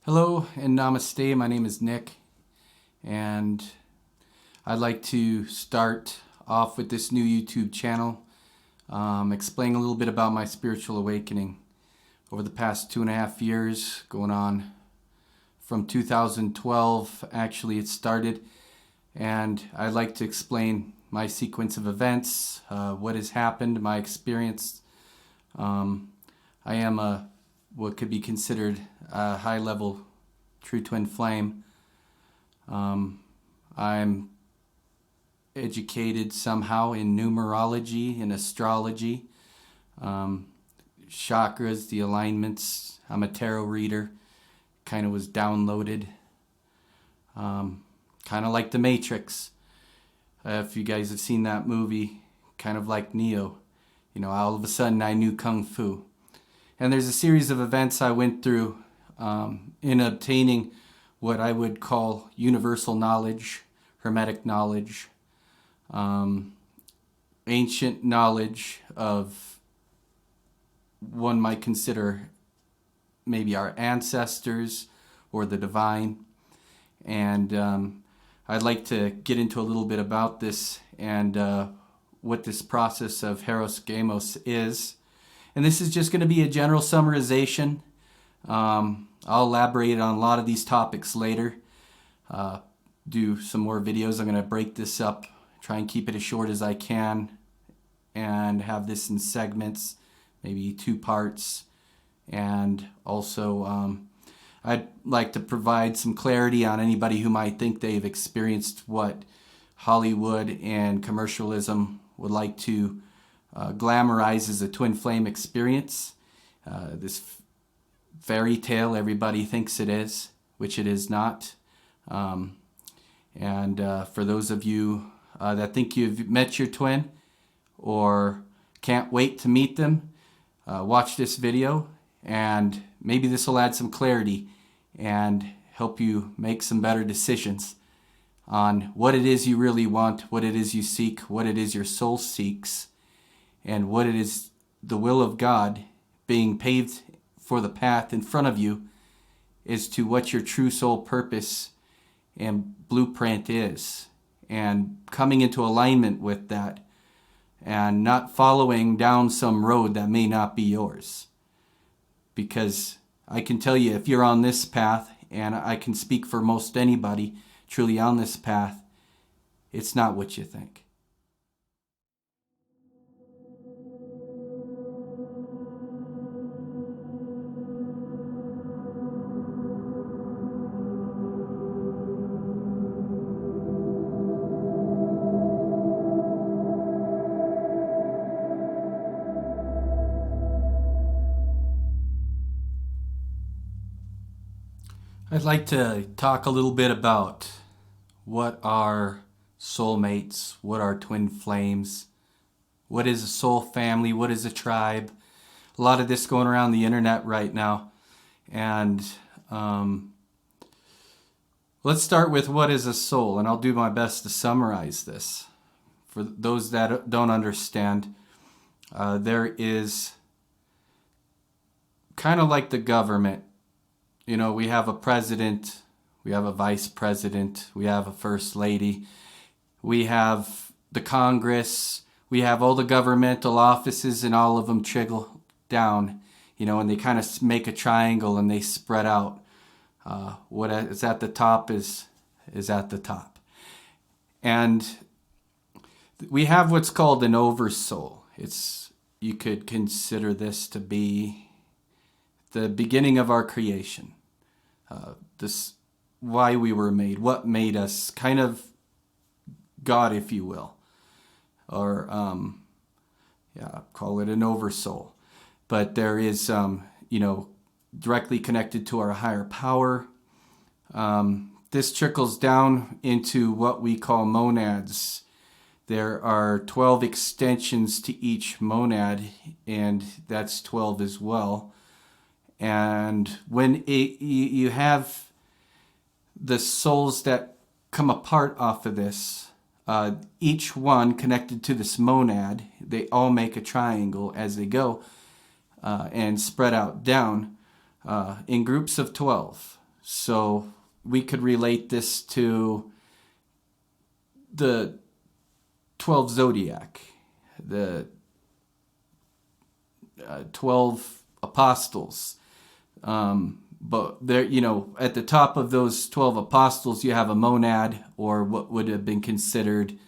Hello and namaste. My name is Nick, and I'd like to start off with this new YouTube channel, explaining a little bit about my spiritual awakening over the past 2.5 years, going on from 2012. Actually, it started, and I'd like to explain my sequence of events, what has happened, my experience. I am what could be considered a high-level true twin flame. I'm educated somehow in numerology and astrology, chakras, the alignments. I'm a tarot reader. Kind of was downloaded, kind of like the Matrix. If you guys have seen that movie, kind of like Neo. You know, all of a sudden I knew Kung Fu. And there's a series of events I went through in obtaining what I would call universal knowledge, hermetic knowledge, ancient knowledge of one might consider maybe our ancestors or the divine. And I'd like to get into a little bit about this and what this process of Hieros Gamos is. And this is just going to be a general summarization. I'll elaborate on a lot of these topics later. Do some more videos. I'm going to break this up, try and keep it as short as I can, and have this in segments, maybe 2 parts. And also, I'd like to provide some clarity on anybody who might think they've experienced what Hollywood and commercialism would like to glamorizes a twin flame experience. This fairy tale everybody thinks it is, which it is not. For those of you that think you've met your twin or can't wait to meet them, watch this video, and maybe this will add some clarity and help you make some better decisions on what it is you really want, what it is you seek, what it is your soul seeks, and what it is the will of God being paved for the path in front of you as to what your true soul purpose and blueprint is, and coming into alignment with that and not following down some road that may not be yours. Because I can tell you, if you're on this path, and I can speak for most anybody truly on this path, it's not what you think. I'd like to talk a little bit about what are soulmates, what are twin flames, what is a soul family, what is a tribe. A lot of this going around the internet right now. And let's start with what is a soul, and I'll do my best to summarize this. For those that don't understand, there is kind of like the government. You know, we have a president, we have a vice president, we have a first lady, we have the Congress, we have all the governmental offices, and all of them trickle down, you know, and they kind of make a triangle and they spread out. What is at the top is at the top. And we have what's called an oversoul. You could consider this to be the beginning of our creation. This why we were made, what made us, kind of God, if you will, or call it an oversoul. But there is directly connected to our higher power. This trickles down into what we call monads. There are 12 extensions to each monad, and that's 12 as well. And when you have the souls that come apart off of this, each one connected to this monad, they all make a triangle as they go and spread out down in groups of 12. So we could relate this to the 12 zodiac, the 12 apostles. But there, at the top of those 12 apostles, you have a monad, or what would have been considered,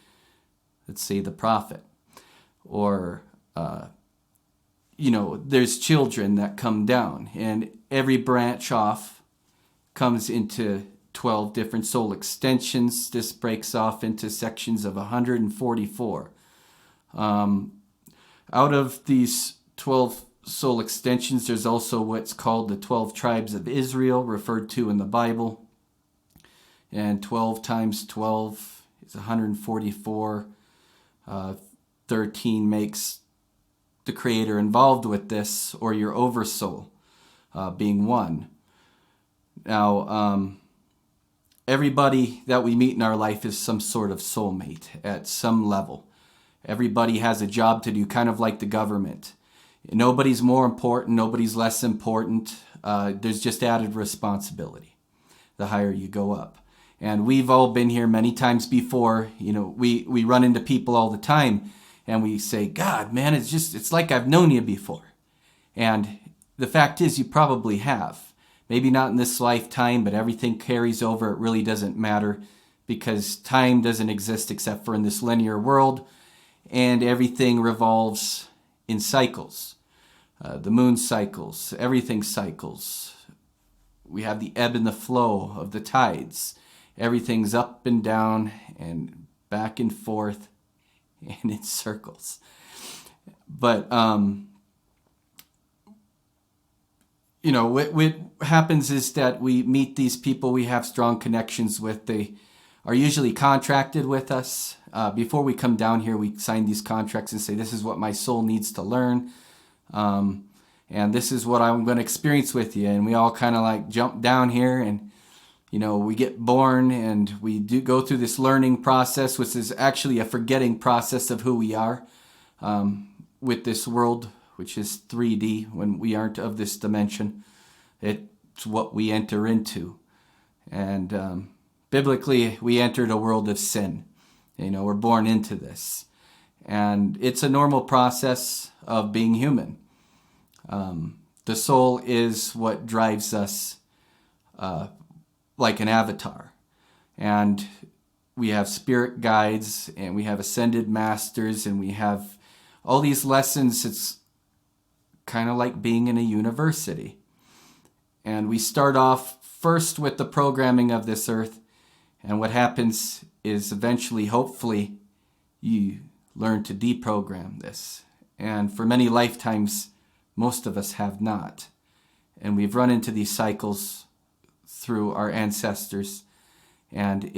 let's say, the prophet. Or, there's children that come down, and every branch off comes into 12 different soul extensions. This breaks off into sections of 144. Out of these 12 soul extensions, there's also what's called the 12 tribes of Israel, referred to in the Bible. And 12 times 12 is 144. 13 makes the creator involved with this, or your oversoul, being one. Now, everybody that we meet in our life is some sort of soulmate at some level. Everybody has a job to do, kind of like the government. Nobody's more important, nobody's less important. There's just added responsibility the higher you go up. And we've all been here many times before. We run into people all the time and we say, God, man, it's like I've known you before. And the fact is, you probably have. Maybe not in this lifetime, but everything carries over. It really doesn't matter, because time doesn't exist except for in this linear world, and everything revolves in cycles. The moon cycles, everything cycles. We have the ebb and the flow of the tides. Everything's up and down and back and forth and in circles. But, what happens is that we meet these people we have strong connections with. They are usually contracted with us. Before we come down here, we sign these contracts and say, this is what my soul needs to learn. And this is what I'm going to experience with you. And we all kind of like jump down here, and, we get born, and we do go through this learning process, which is actually a forgetting process of who we are, with this world, which is 3D, when we aren't of this dimension. It's what we enter into. And biblically, we entered a world of sin. We're born into this. And it's a normal process of being human. The soul is what drives us like an avatar. And we have spirit guides, and we have ascended masters, and we have all these lessons. It's kind of like being in a university. And we start off first with the programming of this earth. And what happens is eventually, hopefully, you learn to deprogram this. And for many lifetimes, most of us have not. And we've run into these cycles through our ancestors. And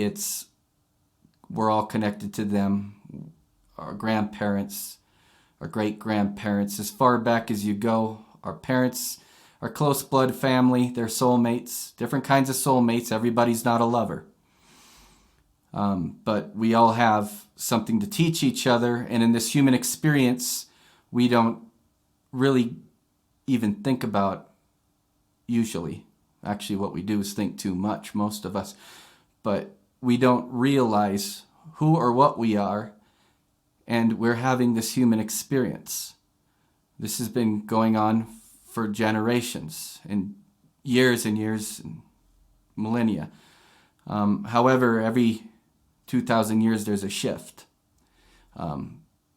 we're all connected to them, our grandparents, our great-grandparents. As far back as you go, our parents, our close blood family, they're soulmates, different kinds of soulmates. Everybody's not a lover. But we all have something to teach each other. And in this human experience, we don't really even think about, usually. Actually, what we do is think too much, most of us. But we don't realize who or what we are, and we're having this human experience. This has been going on for generations and years and millennia. However, every 2,000 years there's a shift.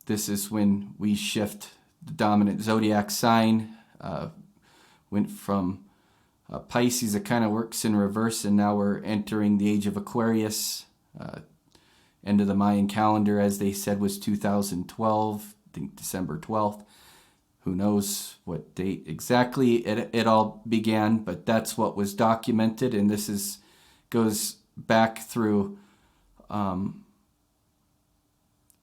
This is when we shift the dominant zodiac sign. Went from Pisces, that kind of works in reverse, and now we're entering the age of Aquarius. End of the Mayan calendar, as they said, was 2012, I think December 12th. Who knows what date exactly it all began, but that's what was documented, and this goes back through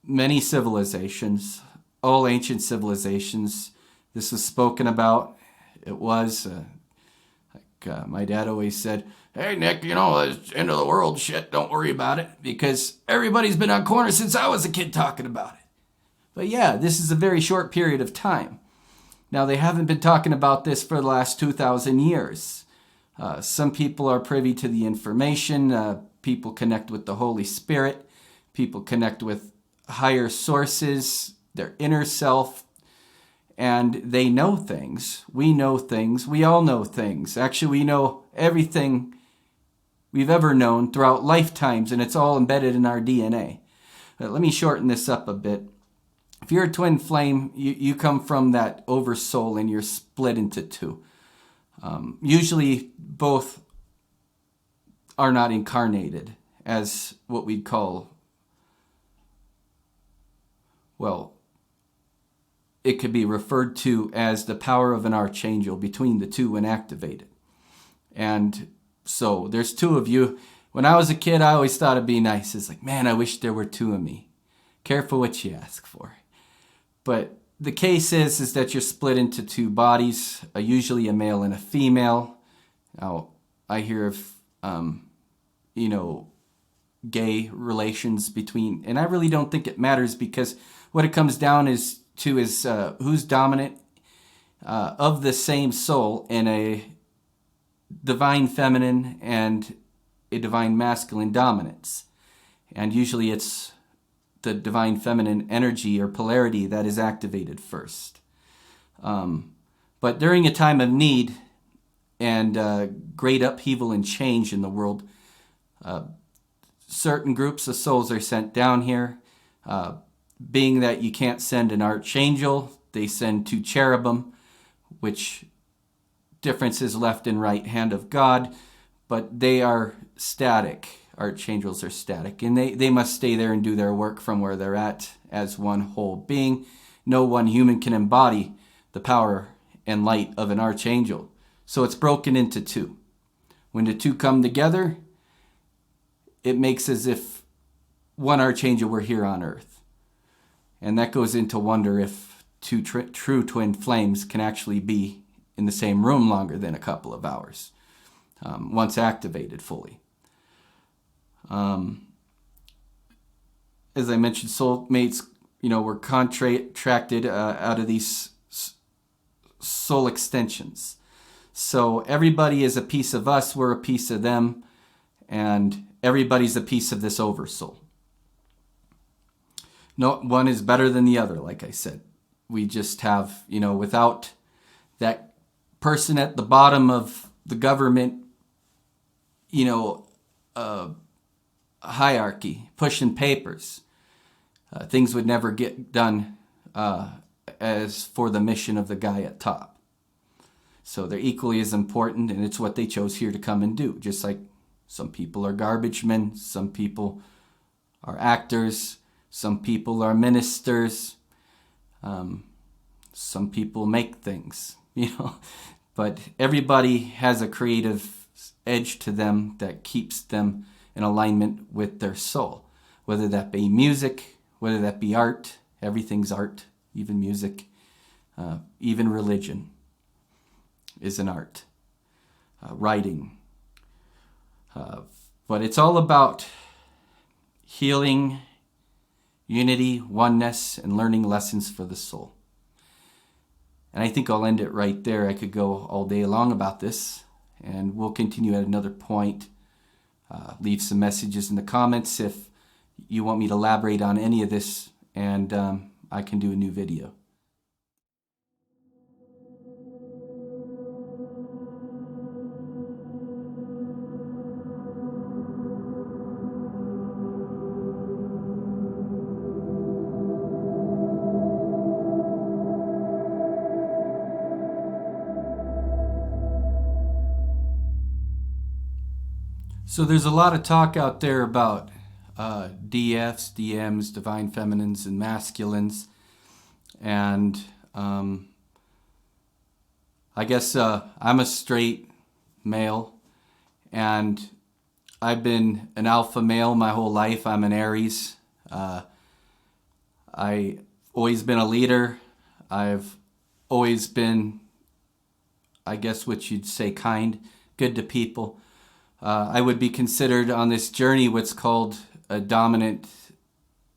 many civilizations, all ancient civilizations. This was spoken about. It was, my dad always said, "Hey, Nick, it's end of the world shit, don't worry about it," because everybody's been on corner since I was a kid talking about it. But yeah, this is a very short period of time. Now, they haven't been talking about this for the last 2,000 years. Some people are privy to the information. People connect with the Holy Spirit. People connect with higher sources, their inner self, and they know things. We know things. We all know things. Actually, we know everything we've ever known throughout lifetimes, and it's all embedded in our DNA. Let me shorten this up a bit. If you're a twin flame, you come from that oversoul and you're split into two. Usually both are not incarnated as what we'd call, well, it could be referred to as the power of an archangel between the two when activated. And so there's two of you. When I was a kid, I always thought it'd be nice. It's like, man, I wish there were two of me. Careful what you ask for. But the case is that you're split into two bodies, usually a male and a female. Now, I hear of, gay relations between, and I really don't think it matters, because what it comes down is who's dominant of the same soul in a divine feminine and a divine masculine dominance. And usually it's the divine feminine energy or polarity that is activated first. But during a time of need and great upheaval and change in the world, certain groups of souls are sent down here. Being that you can't send an archangel, they send two cherubim, which difference is left and right hand of God, but they are static. Archangels are static, and they must stay there and do their work from where they're at as one whole being. No one human can embody the power and light of an archangel. So it's broken into two. When the two come together, it makes as if one archangel were here on earth. And that goes into wonder if two true twin flames can actually be in the same room longer than a couple of hours, once activated fully. As I mentioned, soulmates, were contracted out of these soul extensions. So everybody is a piece of us, we're a piece of them, and everybody's a piece of this oversoul. No one is better than the other, like I said. We just have, without that person at the bottom of the government, hierarchy, pushing papers, things would never get done as for the mission of the guy at top. So they're equally as important, and it's what they chose here to come and do. Just like some people are garbage men, some people are actors, some people are ministers, some people make things, But everybody has a creative edge to them that keeps them in alignment with their soul. Whether that be music, whether that be art, everything's art, even music, even religion is an art. Writing. But it's all about healing, unity, oneness, and learning lessons for the soul. And I think I'll end it right there. I could go all day long about this, and we'll continue at another point. Leave some messages in the comments if you want me to elaborate on any of this, and I can do a new video. So there's a lot of talk out there about DFs, DMs, divine feminines, and masculines. And I guess I'm a straight male, and I've been an alpha male my whole life. I'm an Aries. I always been a leader. I've always been, I guess what you'd say, kind, good to people. I would be considered on this journey what's called a dominant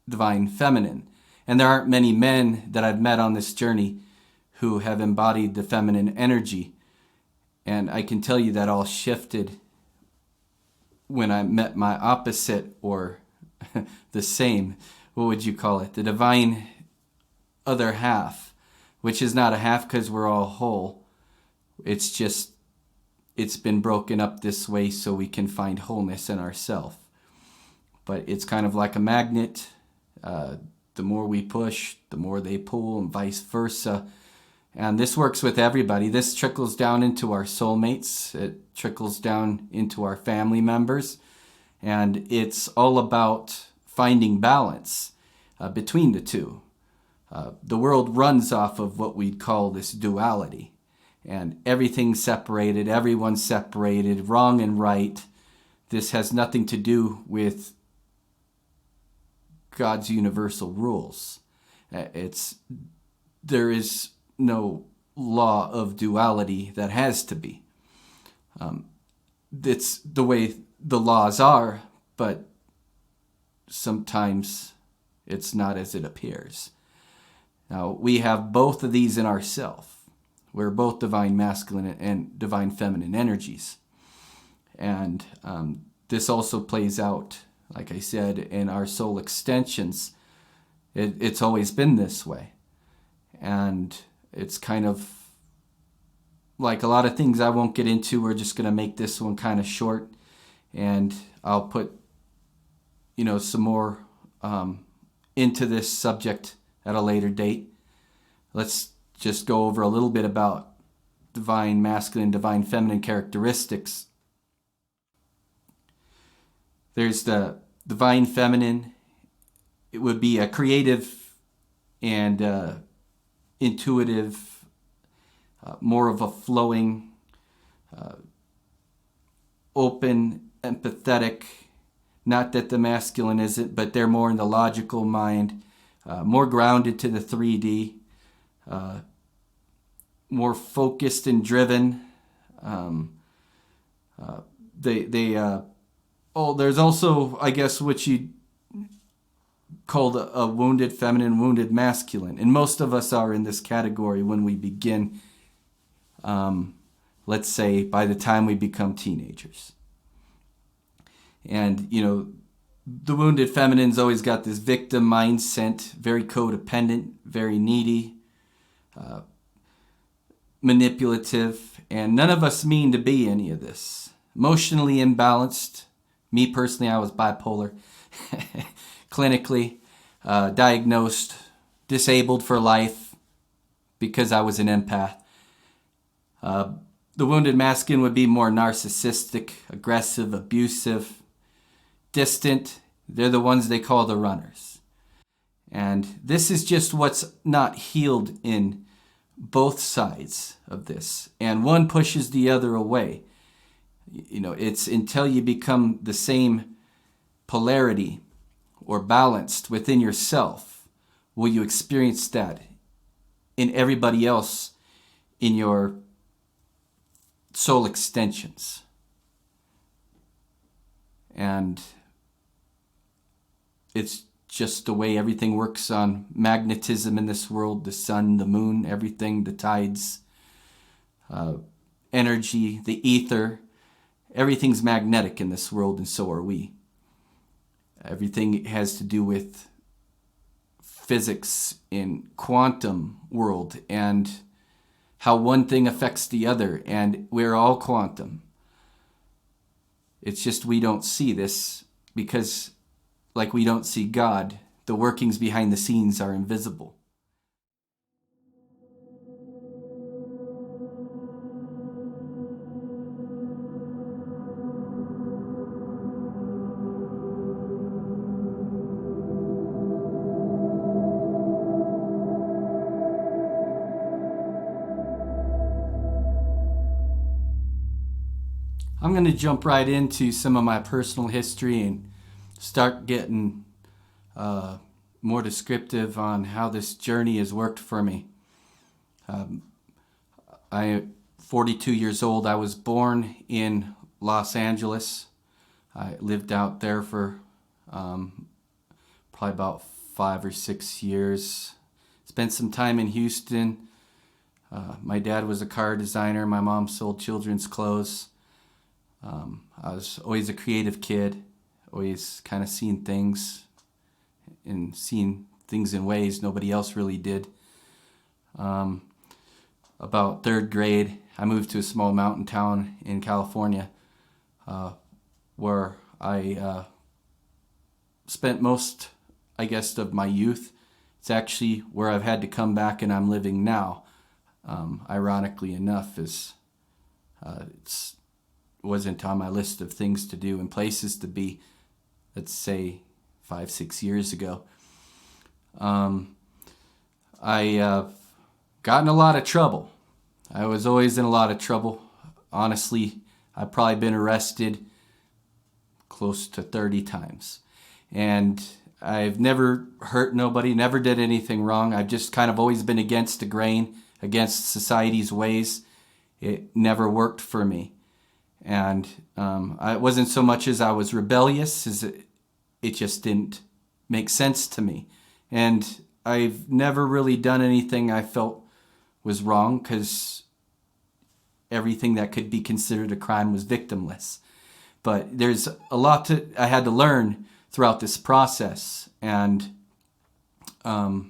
divine feminine. And there aren't many men that I've met on this journey who have embodied the feminine energy. And I can tell you that all shifted when I met my opposite, or the same, what would you call it? The divine other half, which is not a half because we're all whole. It's just, it's been broken up this way so we can find wholeness in ourselves. But it's kind of like a magnet. The more we push, the more they pull, and vice versa. And this works with everybody. This trickles down into our soulmates. It trickles down into our family members. And it's all about finding balance between the two. The world runs off of what we'd call this duality. And everything's separated, everyone's separated, wrong and right. This has nothing to do with God's universal rules. There is no law of duality that has to be. It's the way the laws are, but sometimes it's not as it appears. Now, we have both of these in ourselves. We're both divine masculine and divine feminine energies. And this also plays out, like I said, in our soul extensions. It's always been this way. And it's kind of like a lot of things I won't get into. We're just going to make this one kind of short. And I'll put, some more into this subject at a later date. Let's just go over a little bit about divine masculine, divine feminine characteristics. There's the divine feminine. It would be a creative and intuitive, more of a flowing, open, empathetic. Not that the masculine isn't, but they're more in the logical mind, more grounded to the 3D, more focused and driven. There's also, I guess, what you called a wounded feminine, wounded masculine. And most of us are in this category when we begin, let's say, by the time we become teenagers. And, the wounded feminine's always got this victim mindset, very codependent, very needy, manipulative, and none of us mean to be any of this. Emotionally imbalanced. Me personally, I was bipolar. Clinically diagnosed, disabled for life because I was an empath. The wounded masculine would be more narcissistic, aggressive, abusive, distant. They're the ones they call the runners. And this is just what's not healed in both sides of this. And one pushes the other away. It's until you become the same polarity or balanced within yourself will you experience that in everybody else in your soul extensions. And it's just the way everything works on magnetism in this world, the sun, the moon, everything, the tides, energy, the ether. Everything's magnetic in this world, and so are we. Everything has to do with physics in quantum world and how one thing affects the other, and we're all quantum. It's just we don't see this because, like we don't see God, the workings behind the scenes are invisible. I'm going to jump right into some of my personal history and start getting more descriptive on how this journey has worked for me. I'm 42 years old. I was born in Los Angeles. I lived out there for probably about 5 or 6 years. Spent some time in Houston. My dad was a car designer. My mom sold children's clothes. I was always a creative kid, always kind of seeing things in ways nobody else really did. About third grade, I moved to a small mountain town in California where I spent most, I guess, of my youth. It's actually where I've had to come back and I'm living now. Ironically enough, it wasn't on my list of things to do and places to be, let's say, 5-6 years ago. I got in a lot of trouble. I was always in a lot of trouble. Honestly, I've probably been arrested close to 30 times. And I've never hurt nobody, never did anything wrong. I've just kind of always been against the grain, against society's ways. It never worked for me. And it wasn't so much as I was rebellious, as it just didn't make sense to me. And I've never really done anything I felt was wrong, because everything that could be considered a crime was victimless. But there's a lot I had to learn throughout this process. And I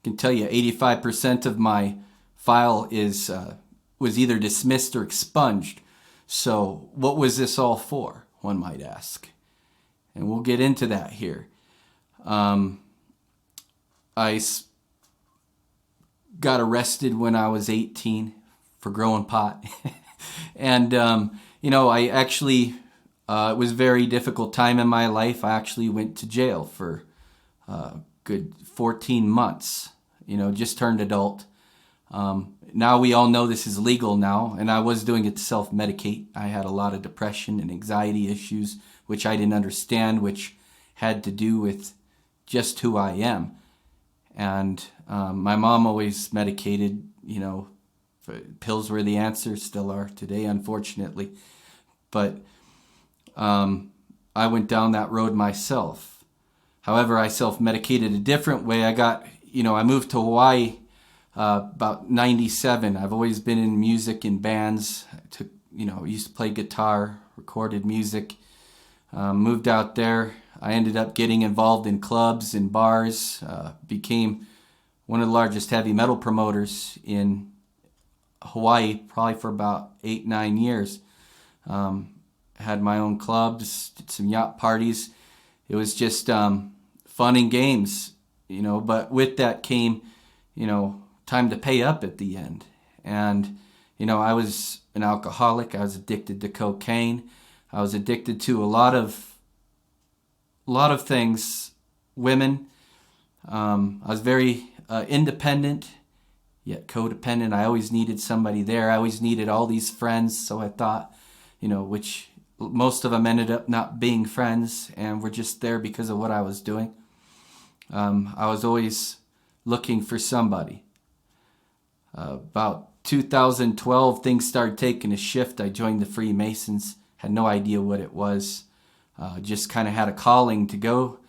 can tell you 85% of my file was either dismissed or expunged. So what was this all for, one might ask? And we'll get into that here. I got arrested when I was 18 for growing pot. And, I actually, it was a very difficult time in my life. I actually went to jail for a good 14 months, just turned adult. Now we all know this is legal now, and I was doing it to self-medicate. I had a lot of depression and anxiety issues, which I didn't understand, which had to do with just who I am. And my mom always medicated, pills were the answer, still are today, unfortunately. But I went down that road myself. However, I self-medicated a different way. I moved to Hawaii about 97. I've always been in music and bands. Used to play guitar, recorded music. Moved out there. I ended up getting involved in clubs and bars. Became one of the largest heavy metal promoters in Hawaii, probably for about 8-9 years. Had my own clubs, did some yacht parties. It was just fun and games, but with that came, time to pay up at the end. And, I was an alcoholic. I was addicted to cocaine. I was addicted to a lot of things, women. I was very independent, yet codependent. I always needed somebody there. I always needed all these friends. So I thought, which most of them ended up not being friends and were just there because of what I was doing. I was always looking for somebody. About 2012, things started taking a shift. I joined the Freemasons. Had no idea what it was. Just kind of had a calling to go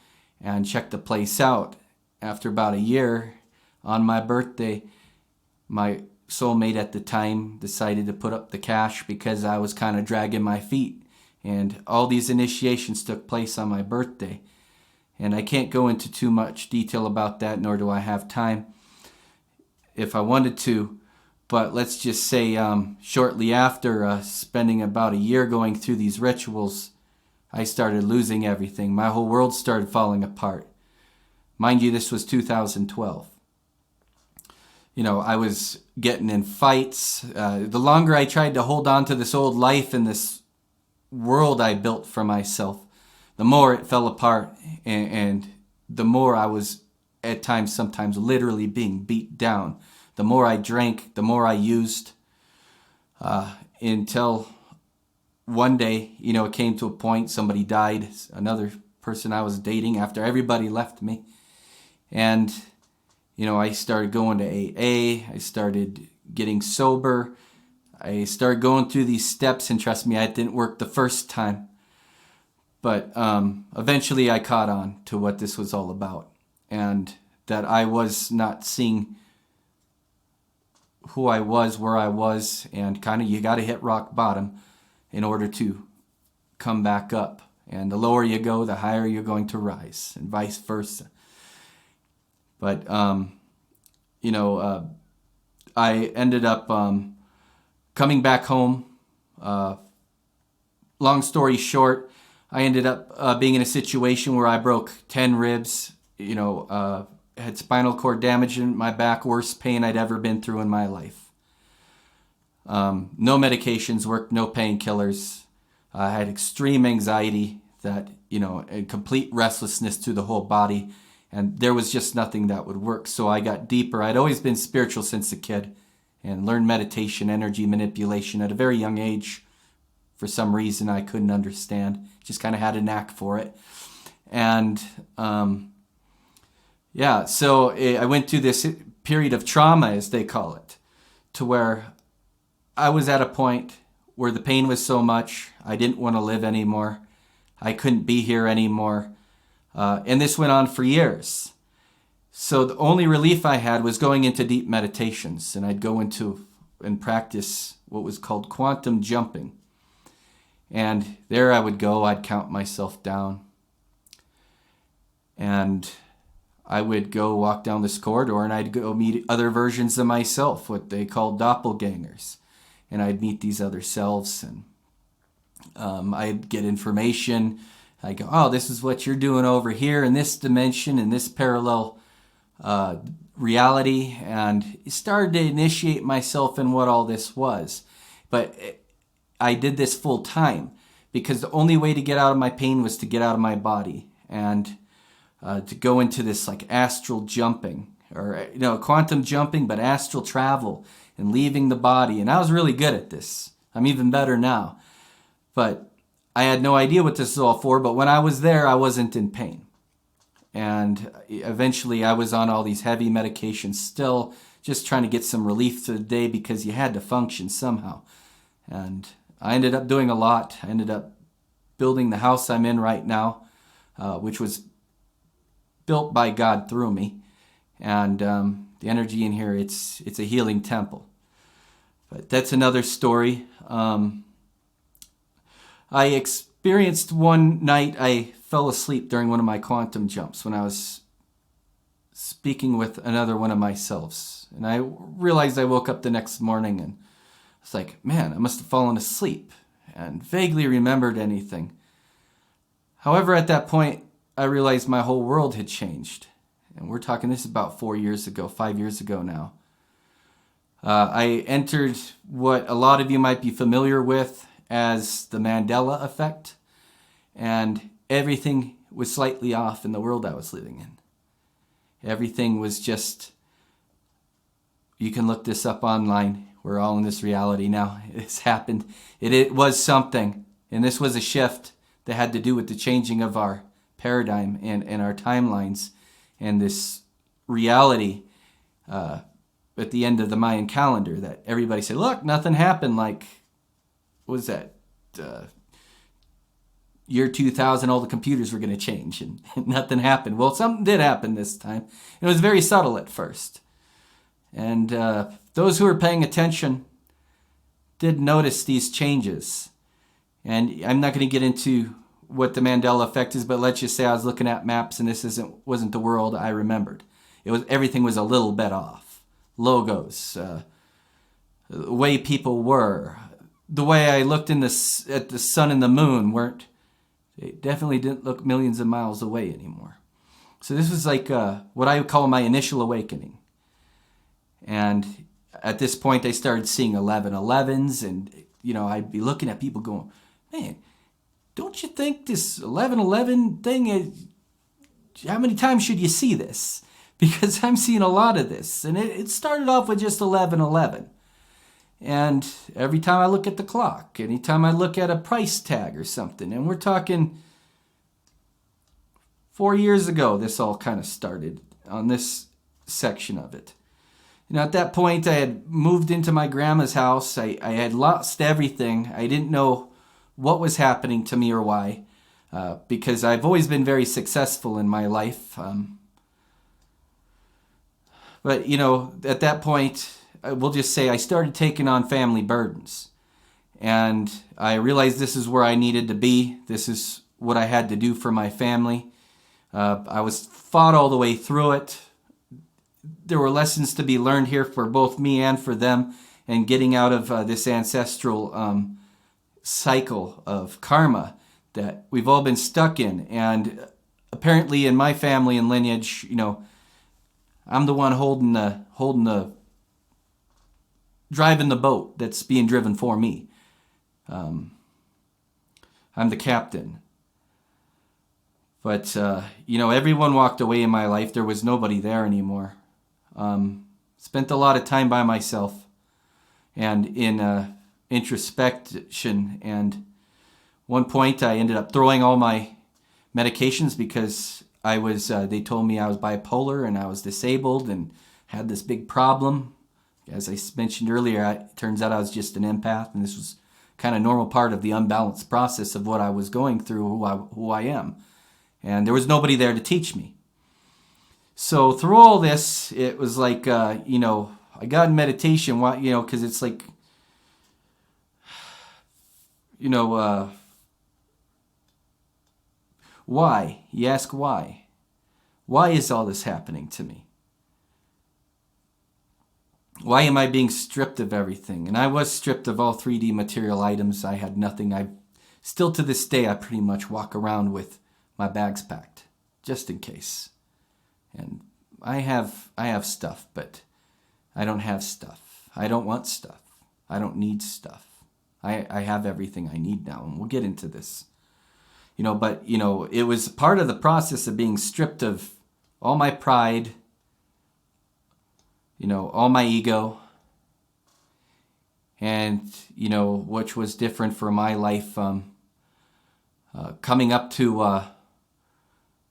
and check the place out. After about a year, on my birthday, my soulmate at the time decided to put up the cash because I was kind of dragging my feet. And all these initiations took place on my birthday. And I can't go into too much detail about that, nor do I have time if I wanted to. But let's just say shortly after spending about a year going through these rituals, I started losing everything. My whole world started falling apart. Mind you, this was 2012. I was getting in fights. The longer I tried to hold on to this old life and this world I built for myself, the more it fell apart, and the more I was at times, sometimes literally being beat down. The more I drank, the more I used, until one day, it came to a point, somebody died, another person I was dating after everybody left me. And, I started going to AA, I started getting sober, I started going through these steps, and trust me, it didn't work the first time. But eventually I caught on to what this was all about, and that I was not seeing who I was, where I was, and kind of you got to hit rock bottom in order to come back up. And the lower you go, the higher you're going to rise, and vice versa. But, I ended up coming back home. Long story short, I ended up being in a situation where I broke 10 ribs, had spinal cord damage in my back, worst pain I'd ever been through in my life. No medications worked, no painkillers. I had extreme anxiety that, and complete restlessness through the whole body. And there was just nothing that would work. So I got deeper. I'd always been spiritual since a kid and learned meditation, energy manipulation at a very young age. For some reason I couldn't understand. Just kind of had a knack for it. And so I went through this period of trauma, as they call it, to where I was at a point where the pain was so much, I didn't want to live anymore. I couldn't be here anymore. And this went on for years. So the only relief I had was going into deep meditations. And I'd go into and practice what was called quantum jumping. And there I would go, I'd count myself down. And I would go walk down this corridor and I'd go meet other versions of myself, what they call doppelgangers. And I'd meet these other selves, and I'd get information. I go, oh, this is what you're doing over here in this dimension, in this parallel reality. And started to initiate myself in what all this was. But I did this full time because the only way to get out of my pain was to get out of my body and to go into this like astral jumping, or quantum jumping, but astral travel and leaving the body. And I was really good at this. I'm even better now. But I had no idea what this is all for. But when I was there, I wasn't in pain. And eventually I was on all these heavy medications, still just trying to get some relief to the day because you had to function somehow. And I ended up doing a lot. I ended up building the house I'm in right now, which was built by God through me. And the energy in here, it's a healing temple. But that's another story. I experienced one night, I fell asleep during one of my quantum jumps when I was speaking with another one of myselves. And I realized I woke up the next morning and I was like, man, I must have fallen asleep and vaguely remembered anything. However, at that point, I realized my whole world had changed. And we're talking, this is about 5 years ago now. I entered what a lot of you might be familiar with as the Mandela effect. And everything was slightly off in the world I was living in. Everything was just, you can look this up online. We're all in this reality now. It's happened. It was something. And this was a shift that had to do with the changing of our paradigm and our timelines. And this reality at the end of the Mayan calendar that everybody said, look, nothing happened. Like, what was that? Year 2000, all the computers were going to change and nothing happened. Well, something did happen this time. It was very subtle at first. And those who were paying attention did notice these changes. And I'm not going to get into what the Mandela effect is, but let's just say I was looking at maps and this wasn't the world I remembered. Everything was a little bit off. Logos, the way people were, the way I looked at the sun and the moon they definitely didn't look millions of miles away anymore. So this was like what I would call my initial awakening. And at this point, I started seeing 1111s, and I'd be looking at people going, man, don't you think this 1111 thing, how many times should you see this? Because I'm seeing a lot of this. And it started off with just 1111. And every time I look at the clock, anytime I look at a price tag or something, and we're talking 4 years ago, this all kind of started on this section of it. At that point, I had moved into my grandma's house. I had lost everything. I didn't know what was happening to me or why, because I've always been very successful in my life. But, at that point, we'll just say I started taking on family burdens. And I realized this is where I needed to be. This is what I had to do for my family. I was fought all the way through it. There were lessons to be learned here for both me and for them, and getting out of this ancestral cycle of karma that we've all been stuck in. And apparently in my family and lineage, I'm the one driving the boat that's being driven for me. I'm the captain. But, everyone walked away in my life. There was nobody there anymore. Spent a lot of time by myself and in introspection. And one point I ended up throwing all my medications because they told me I was bipolar and I was disabled and had this big problem. As I mentioned earlier, it turns out I was just an empath, and this was kind of normal part of the unbalanced process of what I was going through, who I am. And there was nobody there to teach me. So through all this, it was like, I got in meditation, because it's like, why? You ask why. Why is all this happening to me? Why am I being stripped of everything? And I was stripped of all 3D material items. I had nothing. Still to this day, I pretty much walk around with my bags packed, just in case. And I have stuff, but I don't have stuff. I don't want stuff. I don't need stuff. I have everything I need now, and we'll get into this. But it was part of the process of being stripped of all my pride, all my ego, and, which was different for my life, coming up to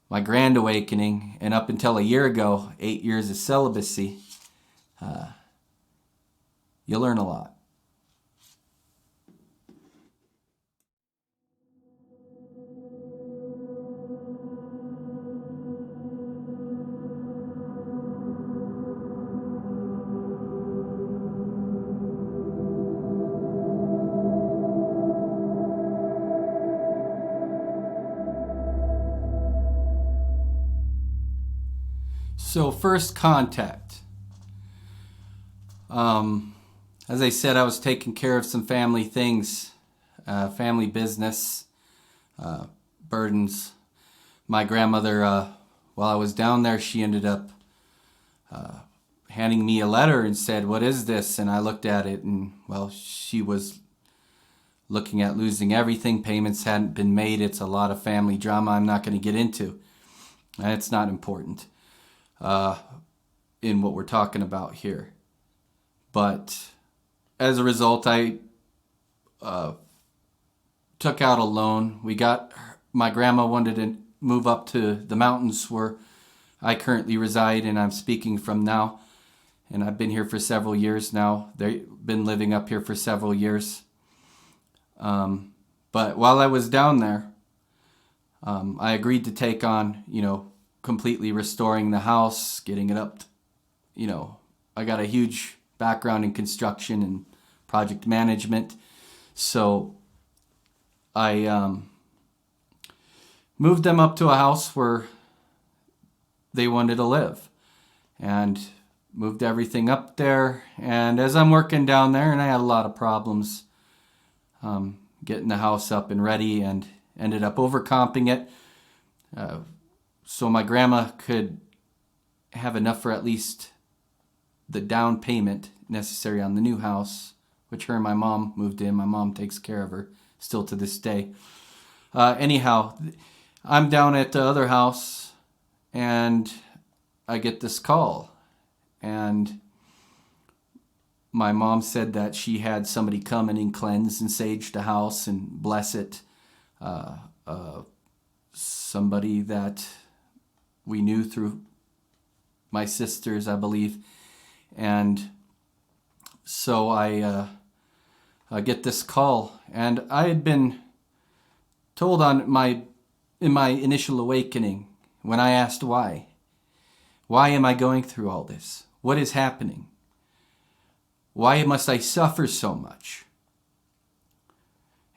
my grand awakening, and up until a year ago, 8 years of celibacy. You learn a lot. So first contact. As I said, I was taking care of some family things, family business, burdens. My grandmother, while I was down there, she ended up handing me a letter and said, "What is this?" And I looked at it, and, well, she was looking at losing everything. Payments hadn't been made. It's a lot of family drama I'm not going to get into. And it's not important in what we're talking about here. But as a result, I took out a loan. My grandma wanted to move up to the mountains where I currently reside, and I'm speaking from now. And I've been here for several years now. They've been living up here for several years. But while I was down there, I agreed to take on, completely restoring the house, getting it up. I got a huge background in construction and project management. So I moved them up to a house where they wanted to live, and moved everything up there. And as I'm working down there, and I had a lot of problems getting the house up and ready, and ended up overcomping it so my grandma could have enough for at least the down payment necessary on the new house, which her and my mom moved in. My mom takes care of her still to this day. Anyhow, I'm down at the other house, and I get this call. And my mom said that she had somebody come in and cleanse and sage the house and bless it. Somebody that we knew through my sisters, I believe. And so I get this call, and I had been told in my initial awakening, when I asked why am I going through all this? What is happening? Why must I suffer so much?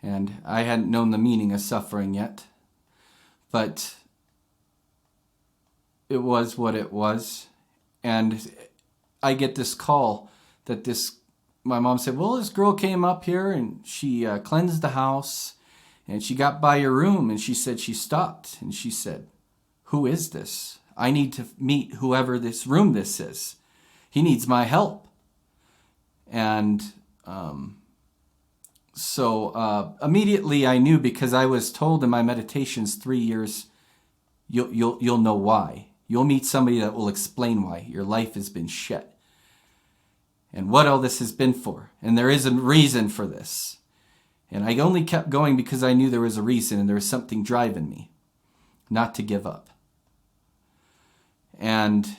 And I hadn't known the meaning of suffering yet, but it was what it was. And I get this call that my mom said, well, this girl came up here and she cleansed the house, and she got by your room, and she said she stopped, and she said, who is this? I need to meet whoever this is. He needs my help. And so immediately I knew, because I was told in my meditations 3 years, you'll know why. You'll meet somebody that will explain why your life has been shit and what all this has been for. And there is a reason for this. And I only kept going because I knew there was a reason, and there was something driving me not to give up. And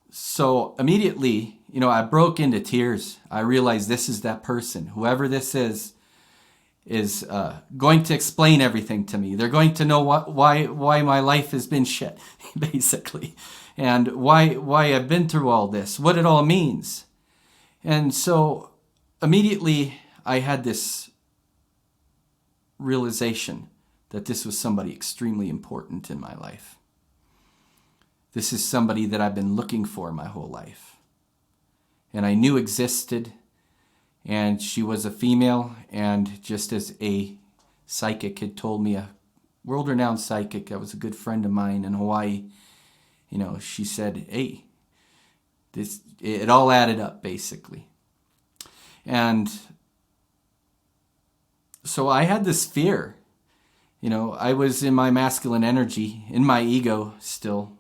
so immediately, I broke into tears. I realized this is that person. Whoever this is going to explain everything to me. They're going to know why my life has been shit, basically, and why I've been through all this, what it all means. And so immediately I had this realization that this was somebody extremely important in my life. This is somebody that I've been looking for my whole life, and I knew existed. And she was a female, and just as a psychic had told me, a world-renowned psychic that was a good friend of mine in Hawaii, she said, hey, it all added up, basically. And so I had this fear. I was in my masculine energy, in my ego still,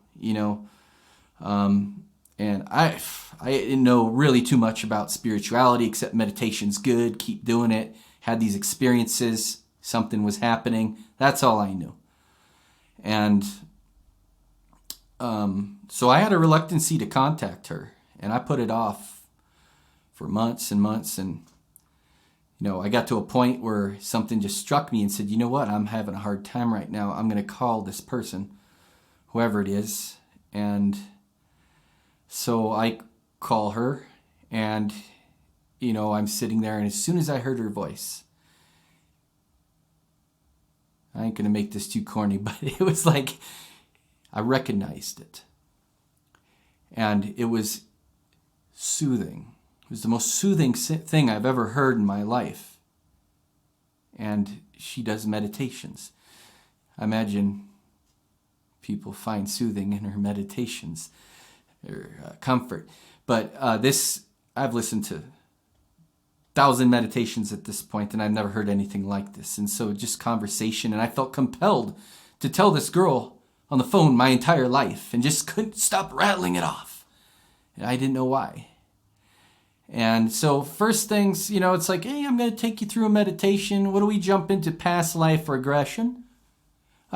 and I didn't know really too much about spirituality, except meditation's good, keep doing it. Had these experiences, something was happening. That's all I knew. And so I had a reluctancy to contact her, and I put it off for months and months. And, I got to a point where something just struck me and said, you know what, I'm having a hard time right now. I'm going to call this person, whoever it is. And so I call her, and, I'm sitting there, and as soon as I heard her voice, I ain't going to make this too corny, but it was like I recognized it. And it was soothing. It was the most soothing thing I've ever heard in my life. And she does meditations. I imagine people find soothing in her meditations, or comfort. But I've listened to 1,000 meditations at this point, and I've never heard anything like this. And so just conversation, and I felt compelled to tell this girl on the phone my entire life, and just couldn't stop rattling it off. And I didn't know why. And so first things, it's like, hey, I'm going to take you through a meditation. What do we jump into? Past life regression?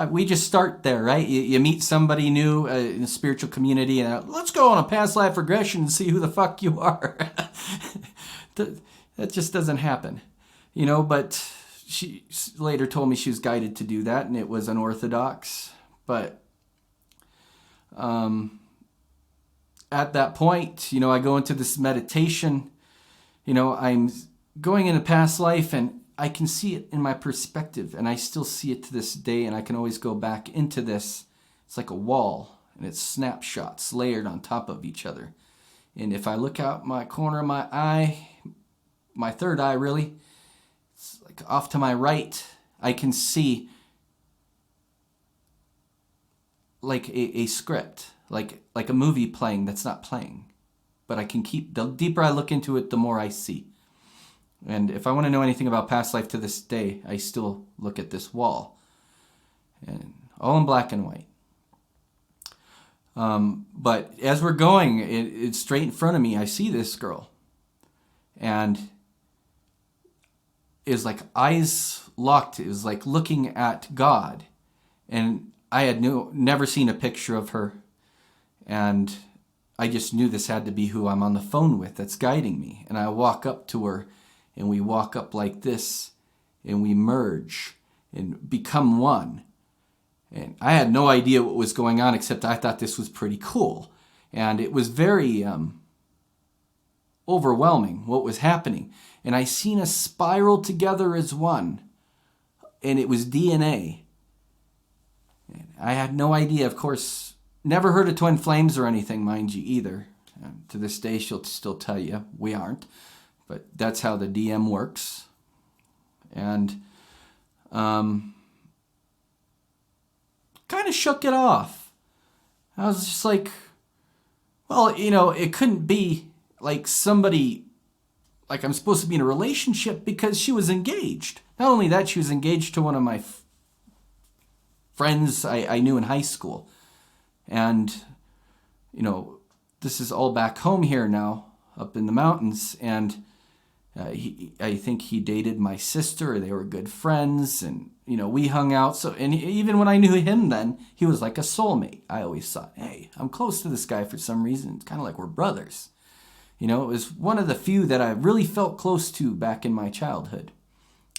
We just start there, right? You meet somebody new in the spiritual community, and let's go on a past life regression and see who the fuck you are. That just doesn't happen, but she later told me she was guided to do that, and it was unorthodox. But at that point, I go into this meditation, I'm going in a past life, and I can see it in my perspective, and I still see it to this day, and I can always go back into this. It's like a wall, and it's snapshots layered on top of each other. And if I look out my corner of my eye, my third eye really, it's like off to my right, I can see like a script, like a movie playing that's not playing. But I can the deeper I look into it, the more I see. And if I want to know anything about past life to this day, I still look at this wall. And all in black and white. But as we're going, it's straight in front of me, I see this girl. And it was like eyes locked. It was like looking at God. And I had never seen a picture of her. And I just knew this had to be who I'm on the phone with that's guiding me. And I walk up to her, and we walk up like this, and we merge and become one. And I had no idea what was going on, except I thought this was pretty cool. And it was very overwhelming what was happening. And I seen us spiral together as one. And it was DNA. And I had no idea, of course. Never heard of twin flames or anything, mind you, either. To this day, she'll still tell you we aren't. But that's how the DM works. And kind of shook it off. I was just like, well, it couldn't be like somebody, like I'm supposed to be in a relationship, because she was engaged. Not only that, she was engaged to one of my friends I knew in high school. And, this is all back home here now, up in the mountains. And I think he dated my sister, or they were good friends. And, we hung out. So, and even when I knew him then, he was like a soulmate. I always thought, hey, I'm close to this guy for some reason. It's kind of like we're brothers. It was one of the few that I really felt close to back in my childhood,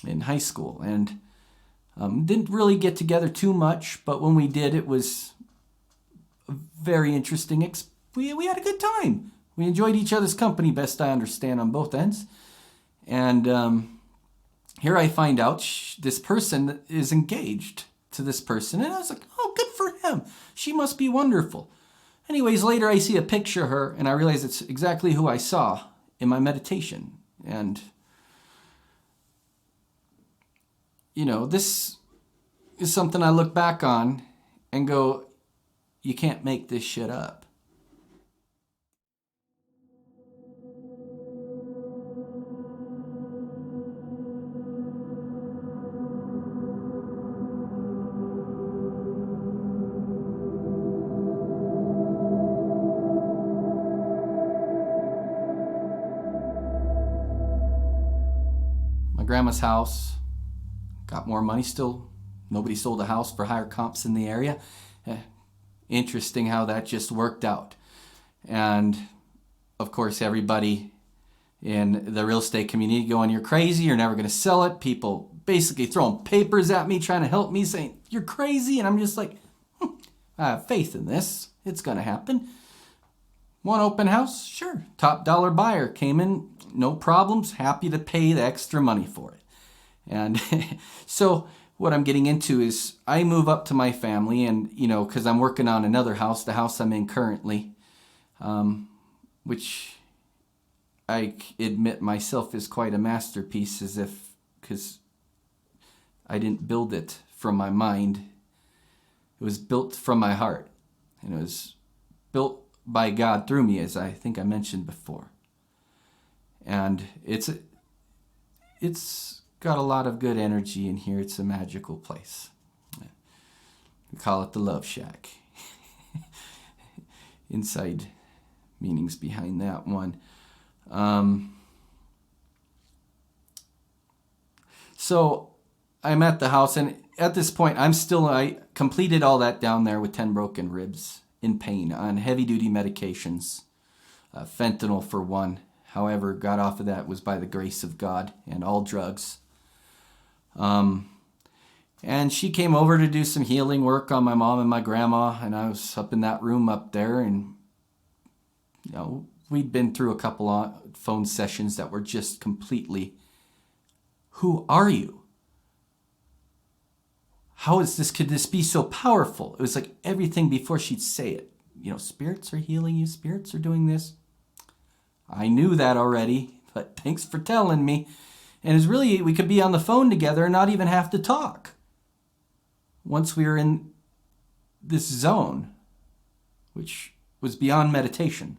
in high school. And didn't really get together too much. But when we did, it was very interesting. We had a good time. We enjoyed each other's company, best I understand, on both ends. And here I find out this person is engaged to this person. And I was like, oh, good for him. She must be wonderful. Anyways, later I see a picture of her, and I realize it's exactly who I saw in my meditation. And, this is something I look back on and go, you can't make this shit up. My grandma's house got more money still. Nobody sold a house for higher comps in the area. Interesting how that just worked out. And of course, everybody in the real estate community going, you're crazy, you're never going to sell it. People basically throwing papers at me, trying to help me, saying, you're crazy. And I'm just like, I have faith in this. It's going to happen. One open house, sure. Top dollar buyer came in, no problems, happy to pay the extra money for it. And so what I'm getting into is I move up to my family, and, because I'm working on another house, the house I'm in currently, which I admit myself is quite a masterpiece, because I didn't build it from my mind. It was built from my heart, and it was built by God through me, as I think I mentioned before. And it's got a lot of good energy in here. It's a magical place. We call it the Love Shack. Inside meanings behind that one. So I'm at the house, and at this point, I completed all that down there with 10 broken ribs, in pain, on heavy-duty medications, fentanyl for one. However, got off of that was by the grace of God, and all drugs. And she came over to do some healing work on my mom and my grandma, and I was up in that room up there, and we'd been through a couple of phone sessions that were just completely, who are you? How is this? Could this be so powerful? It was like everything before she'd say it. Spirits are healing you. Spirits are doing this. I knew that already, but thanks for telling me. And it's really, we could be on the phone together and not even have to talk. Once we were in this zone, which was beyond meditation.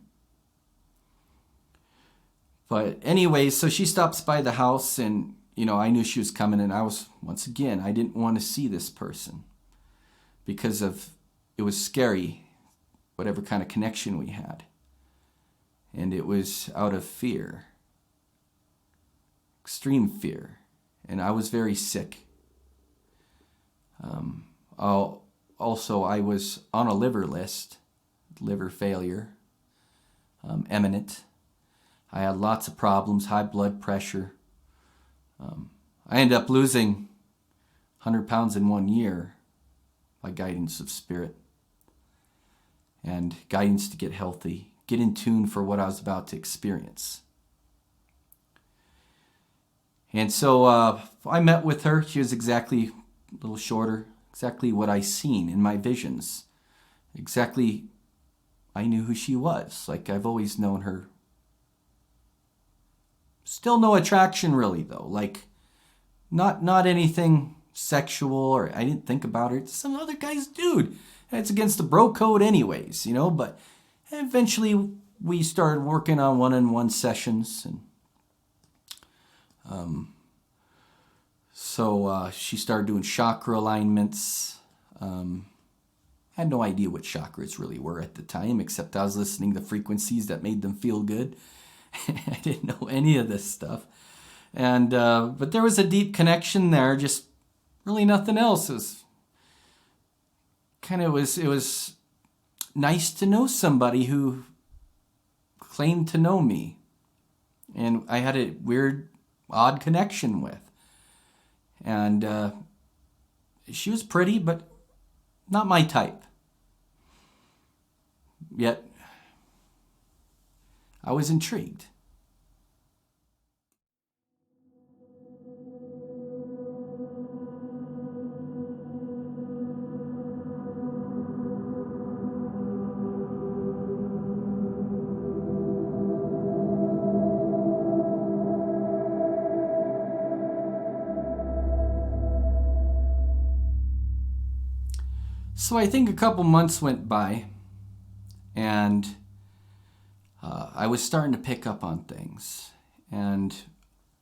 But anyways, so she stops by the house, and I knew she was coming, and I didn't want to see this person because it was scary, whatever kind of connection we had. And it was out of fear. extreme fear, and I was very sick. Also, I was on a liver list, liver failure, imminent. I had lots of problems, high blood pressure. I ended up losing 100 pounds in 1 year by guidance of spirit and guidance to get healthy, get in tune for what I was about to experience. And so I met with her. She was exactly a little shorter, exactly what I seen in my visions. Exactly, I knew who she was. Like I've always known her. Still no attraction really though. Like not anything sexual, or I didn't think about her. Some other guy's dude. It's against the bro code anyways, but eventually we started working on one-on-one sessions, and so she started doing chakra alignments. I had no idea what chakras really were at the time, except I was listening to frequencies that made them feel good. I didn't know any of this stuff. And but there was a deep connection there, just really nothing else. It was nice to know somebody who claimed to know me, and I had a weird, odd connection with. And she was pretty, but not my type. Yet I was intrigued. So I think a couple months went by, and I was starting to pick up on things. And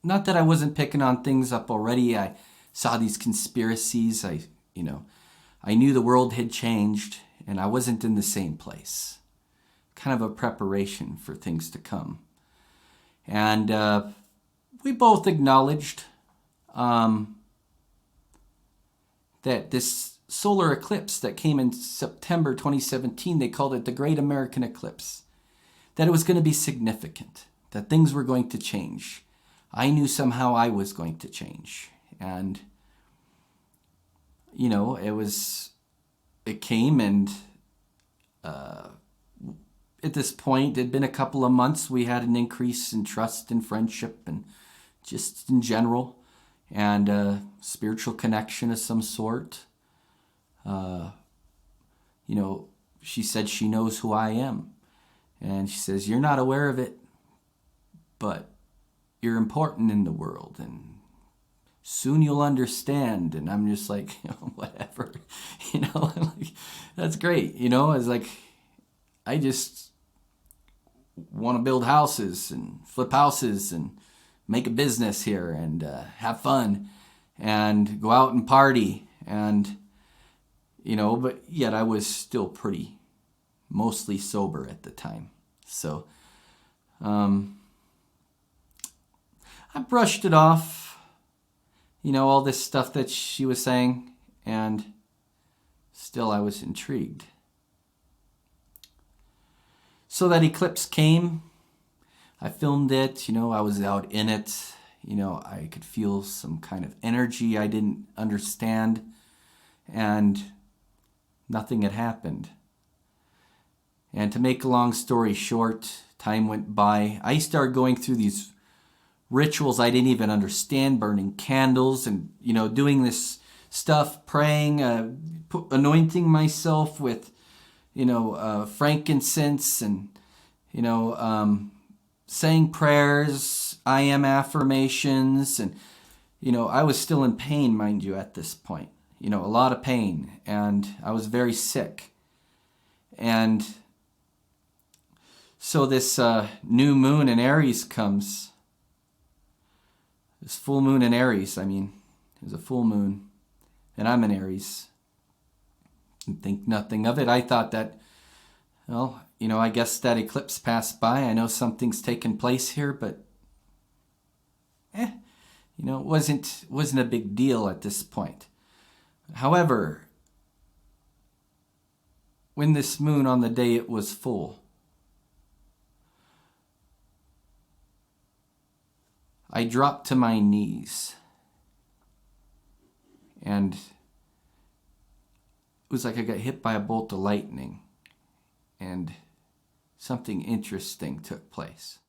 not that I wasn't picking on things up already. I saw these conspiracies. I knew the world had changed, and I wasn't in the same place. Kind of a preparation for things to come. And we both acknowledged that this solar eclipse that came in September 2017, they called it the Great American Eclipse, that it was going to be significant, that things were going to change. I knew somehow I was going to change. And, it came, and at this point, it'd been a couple of months, we had an increase in trust and friendship and just in general, and spiritual connection of some sort. She said she knows who I am. And she says, you're not aware of it, but you're important in the world, and soon you'll understand. And I'm just like, whatever, that's great. It's like, I just want to build houses and flip houses and make a business here and have fun and go out and party. And but yet I was still mostly sober at the time. So I brushed it off, all this stuff that she was saying, and still I was intrigued. So that eclipse came. I filmed it, I was out in it. I could feel some kind of energy I didn't understand, and nothing had happened. And to make a long story short, time went by. I started going through these rituals I didn't even understand, burning candles and, doing this stuff, praying, anointing myself with, frankincense and, saying prayers, I am affirmations. And, I was still in pain, mind you, at this point. A lot of pain, and I was very sick. And so this new moon in Aries comes. This full moon in Aries, it was a full moon, and I'm in Aries. Didn't think nothing of it. I thought that, I guess that eclipse passed by. I know something's taken place here, but It wasn't a big deal at this point. However, when this moon on the day it was full, I dropped to my knees, and it was like I got hit by a bolt of lightning, and something interesting took place.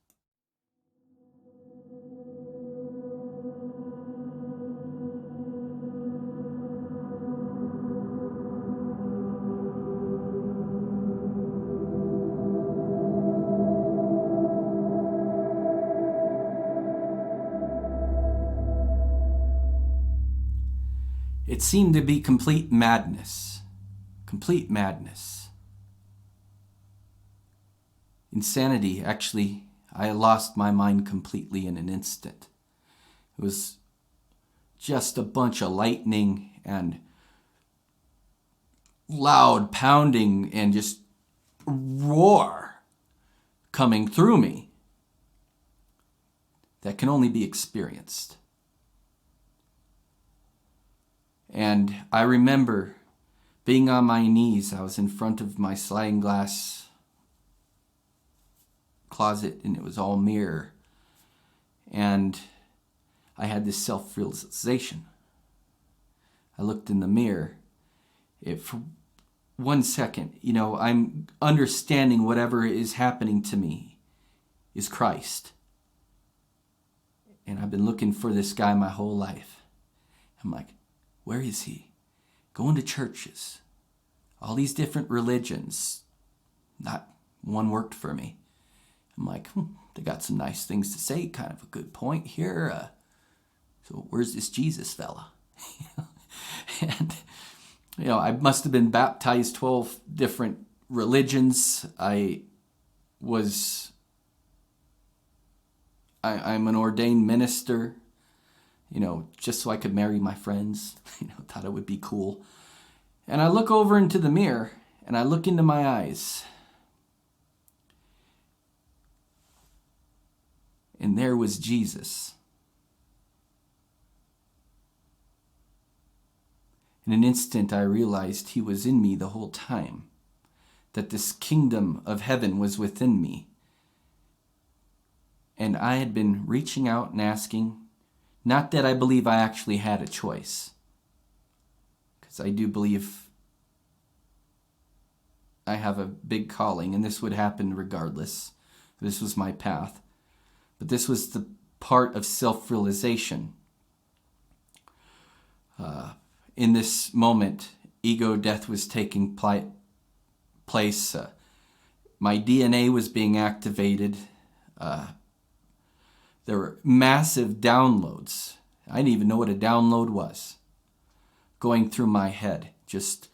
It seemed to be complete madness. Complete madness. Insanity. Actually, I lost my mind completely in an instant. It was just a bunch of lightning and loud pounding and just roar coming through me that can only be experienced. And I remember being on my knees. I was in front of my sliding glass closet, and it was all mirror. And I had this self-realization. I looked in the mirror. For 1 second, I'm understanding whatever is happening to me is Christ. And I've been looking for this guy my whole life. I'm like, where is he? Going to churches, all these different religions. Not one worked for me. I'm like, they got some nice things to say, kind of a good point here. So where's this Jesus fella? And, I must have been baptized 12 different religions. I'm an ordained minister. Just so I could marry my friends, thought it would be cool. And I look over into the mirror, and I look into my eyes. And there was Jesus. In an instant, I realized he was in me the whole time, that this kingdom of heaven was within me. And I had been reaching out and asking. Not that I believe I actually had a choice, because I do believe I have a big calling, and this would happen regardless. This was my path. But this was the part of self-realization. In this moment, ego death was taking place. My DNA was being activated. There were massive downloads. I didn't even know what a download was. Going through my head. Just...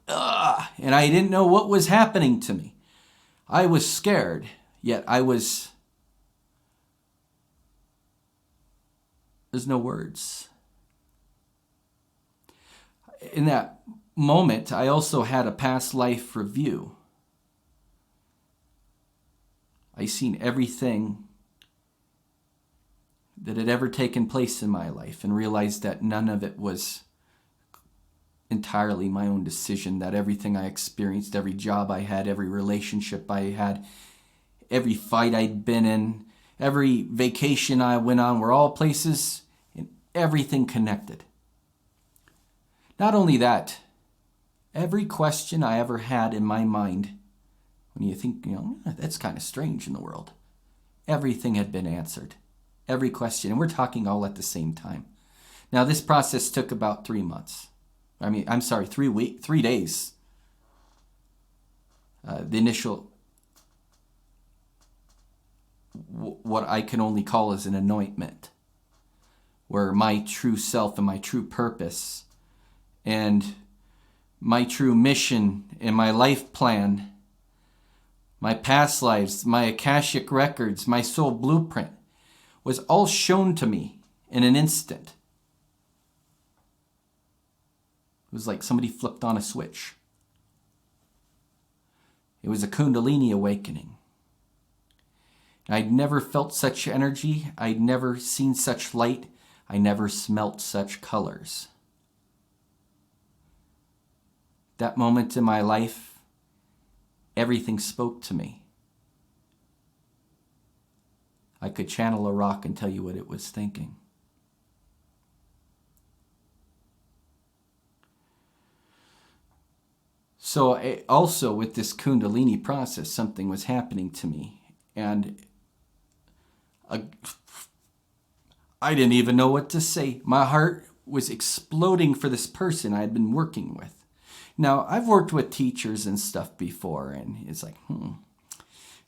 and I didn't know what was happening to me. I was scared, yet there's no words. In that moment, I also had a past life review. I seen everything that had ever taken place in my life and realized that none of it was entirely my own decision, that everything I experienced, every job I had, every relationship I had, every fight I'd been in, every vacation I went on were all places and everything connected. Not only that, every question I ever had in my mind, when you think, that's kind of strange in the world. Everything had been answered. Every question. And we're talking all at the same time. Now, this process took about 3 months. 3 days. The initial, what I can only call as an anointment, where my true self and my true purpose and my true mission and my life plan, my past lives, my Akashic records, my soul blueprint was all shown to me in an instant. It was like somebody flipped on a switch. It was a Kundalini awakening. I'd never felt such energy. I'd never seen such light. I never smelt such colors. That moment in my life, everything spoke to me. I could channel a rock and tell you what it was thinking. So also with this Kundalini process, something was happening to me. And I didn't even know what to say. My heart was exploding for this person I had been working with. Now, I've worked with teachers and stuff before, and it's like,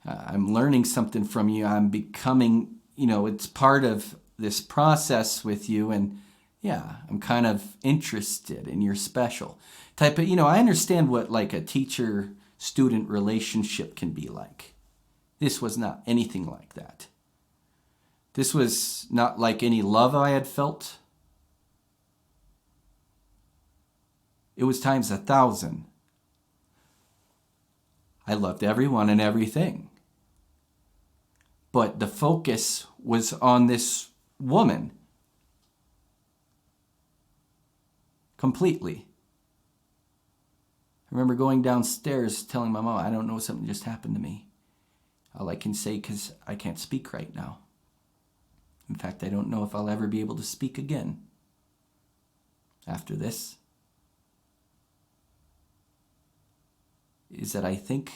I'm learning something from you. I'm becoming, it's part of this process with you, and yeah, I'm kind of interested, and you're special. Type of, I understand what like a teacher-student relationship can be like. This was not anything like that. This was not like any love I had felt. It was times 1,000. I loved everyone and everything. But the focus was on this woman. Completely. I remember going downstairs telling my mom, I don't know, something just happened to me. All I can say, because I can't speak right now. In fact, I don't know if I'll ever be able to speak again after this. Is that I think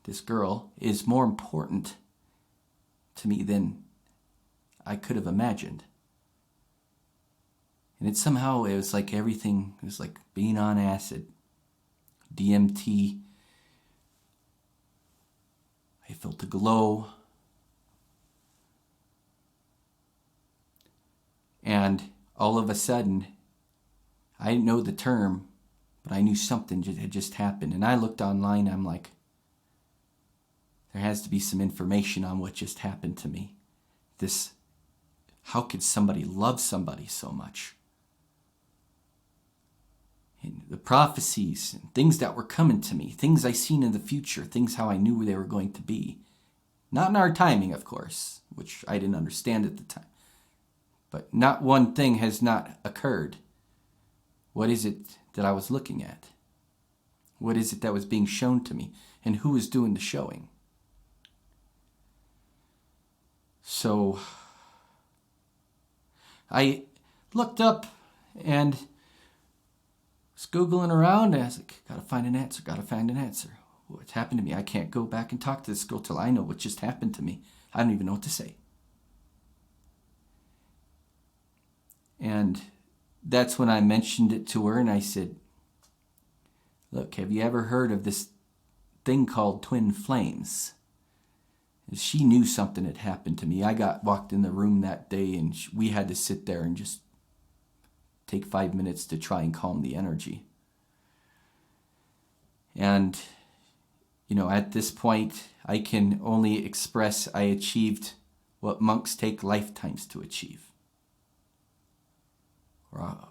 this girl is more important to me than I could have imagined. And it was like everything, it was like being on acid, DMT. I felt a glow. And all of a sudden, I didn't know the term, but I knew something had just happened. And I looked online, I'm like, there has to be some information on what just happened to me. How could somebody love somebody so much? And the prophecies and things that were coming to me, things I seen in the future, things how I knew they were going to be. Not in our timing, of course, which I didn't understand at the time. But not one thing has not occurred. What is it that I was looking at? What is it that was being shown to me? And who was doing the showing? So I looked up and was Googling around. And I was like, gotta find an answer. What's happened to me? I can't go back and talk to this girl till I know what just happened to me. I don't even know what to say. And that's when I mentioned it to her and I said, look, have you ever heard of this thing called twin flames? And she knew something had happened to me. I walked in the room that day and we had to sit there and just take 5 minutes to try and calm the energy. And, at this point, I can only express I achieved what monks take lifetimes to achieve. Or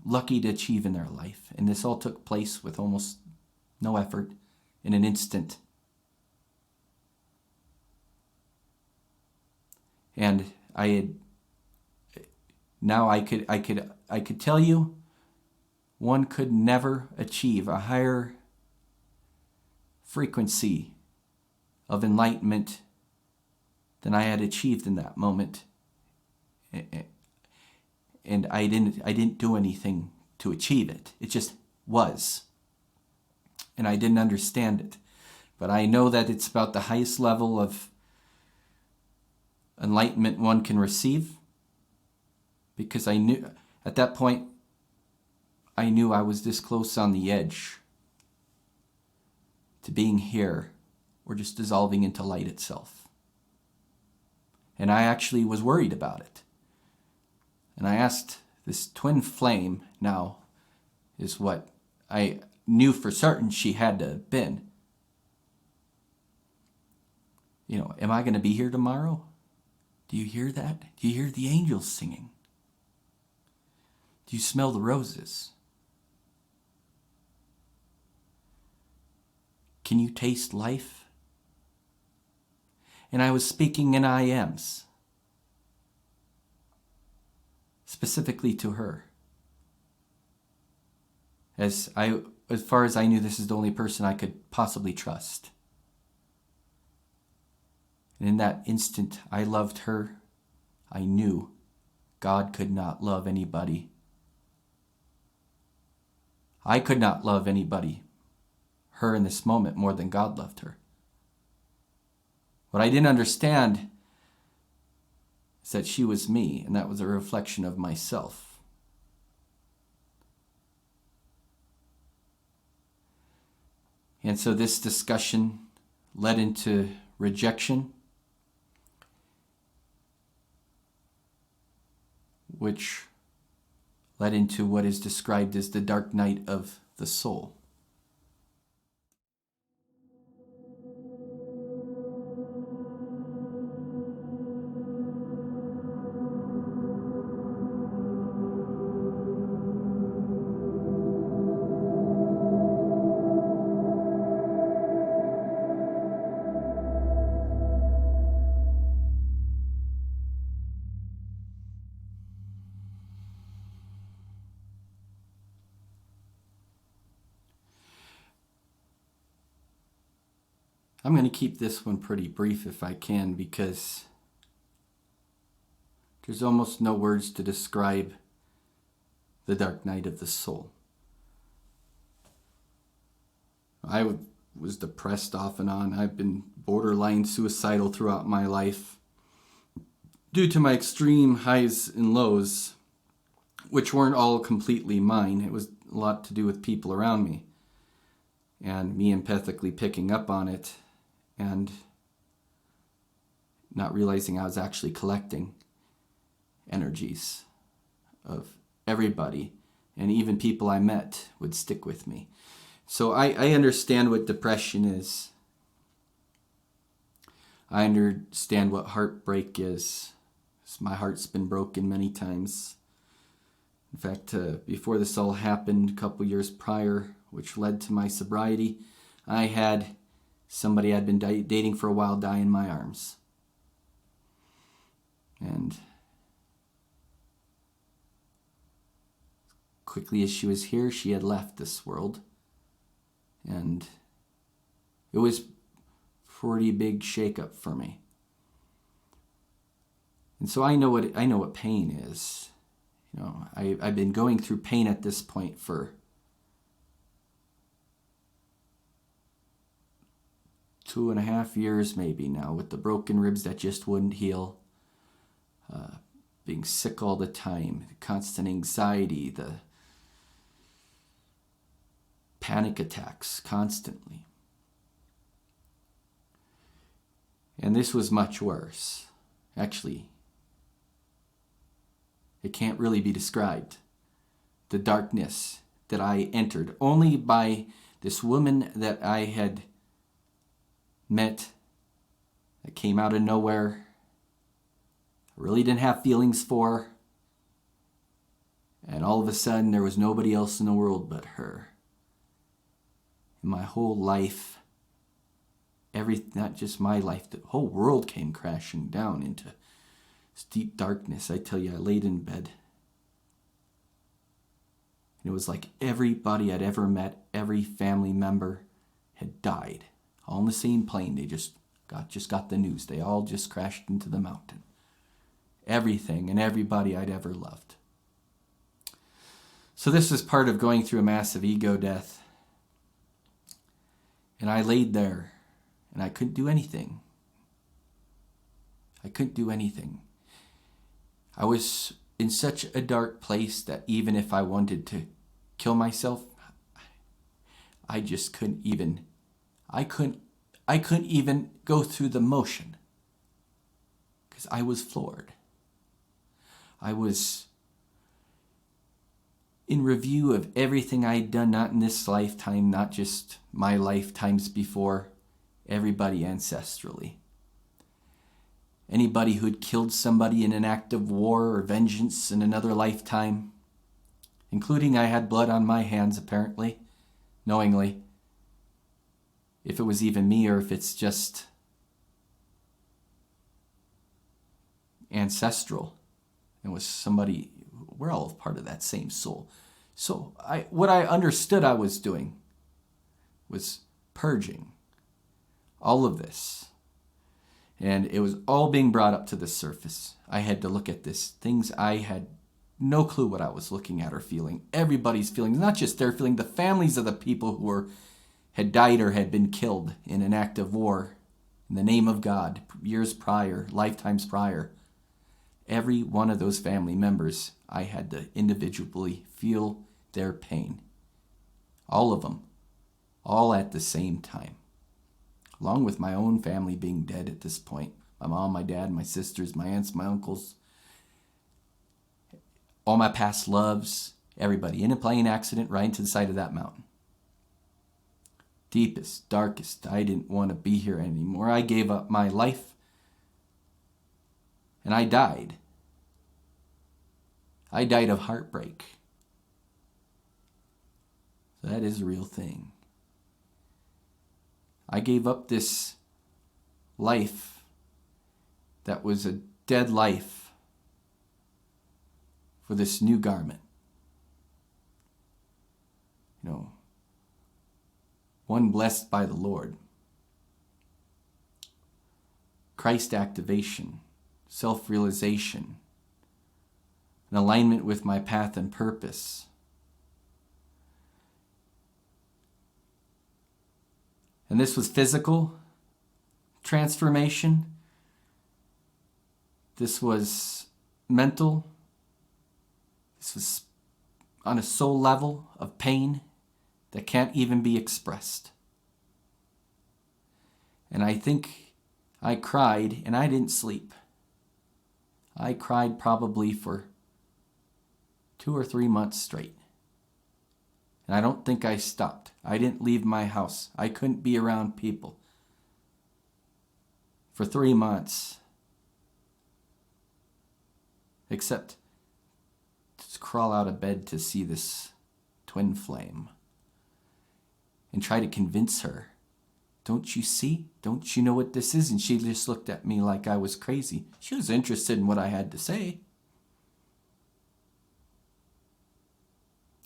lucky to achieve in their life. And this all took place with almost no effort, in an instant. And I could tell you, one could never achieve a higher frequency of enlightenment than I had achieved in that moment. And I didn't do anything to achieve it. It just was. And I didn't understand it. But I know that it's about the highest level of enlightenment one can receive. Because I knew, at that point, I knew I was this close on the edge to being here or just dissolving into light itself. And I actually was worried about it. And I asked, this twin flame now is what I knew for certain she had to have been. Am I going to be here tomorrow? Do you hear that? Do you hear the angels singing? Do you smell the roses? Can you taste life? And I was speaking in I ams, specifically to her. As far as I knew, this is the only person I could possibly trust. And in that instant, I loved her. I knew God could not love anybody. I could not love anybody, her in this moment, more than God loved her. What I didn't understand is that she was me, and that was a reflection of myself. And so this discussion led into rejection, which led into what is described as the dark night of the soul. I'm going to keep this one pretty brief if I can, because there's almost no words to describe the dark night of the soul. I was depressed off and on. I've been borderline suicidal throughout my life due to my extreme highs and lows, which weren't all completely mine. It was a lot to do with people around me and me empathically picking up on it and not realizing I was actually collecting energies of everybody, and even people I met would stick with me. So I understand what depression is. I understand what heartbreak is. My heart's been broken many times. In fact, before this all happened, a couple years prior, which led to my sobriety, I had somebody I'd been dating for a while die in my arms. And quickly as she was here, she had left this world. And it was pretty big shakeup for me. And so I know what pain is. You know, I've been going through pain at this point for 2.5 years maybe now, with the broken ribs that just wouldn't heal, being sick all the time, the constant anxiety, the panic attacks constantly. And this was much worse. Actually, it can't really be described. The darkness that I entered only by this woman that I had met, that came out of nowhere, I really didn't have feelings for, and all of a sudden there was nobody else in the world but her. In my whole life, not just my life, the whole world came crashing down into this deep darkness. I tell you, I laid in bed. And it was like everybody I'd ever met, every family member had died. All in the same plane. They just got the news. They all just crashed into the mountain. Everything and everybody I'd ever loved. So this is part of going through a massive ego death. And I laid there, and I couldn't do anything. I couldn't do anything. I was in such a dark place that even if I wanted to kill myself, I just couldn't even. I couldn't even go through the motion, because I was floored. I was in review of everything I'd done, not in this lifetime, not just my lifetimes before, everybody ancestrally. Anybody who'd killed somebody in an act of war or vengeance in another lifetime, including I had blood on my hands apparently, knowingly. If it was even me or if it's just ancestral and was somebody, we're all part of that same soul. So what I understood I was doing was purging all of this. And it was all being brought up to the surface. I had to look at this. Things I had no clue what I was looking at or feeling. Everybody's feelings, not just their feeling, the families of the people who had died or had been killed in an act of war in the name of God years prior, lifetimes prior. Every one of those family members, I had to individually feel their pain. All of them. All at the same time. Along with my own family being dead at this point. My mom, my dad, my sisters, my aunts, my uncles. All my past loves. Everybody in a plane accident right into the side of that mountain. Deepest, darkest, I didn't want to be here anymore. I gave up my life. And I died. I died of heartbreak. So that is a real thing. I gave up this life that was a dead life for this new garment. You know, one blessed by the Lord. Christ activation, self-realization, an alignment with my path and purpose. And this was physical transformation. This was mental. This was on a soul level of pain that can't even be expressed. And I think I cried, and I didn't sleep. I cried probably for 2 or 3 months straight. And I don't think I stopped. I didn't leave my house. I couldn't be around people. For 3 months. Except to crawl out of bed to see this twin flame. And try to convince her. Don't you see? Don't you know what this is? And she just looked at me like I was crazy. She was interested in what I had to say.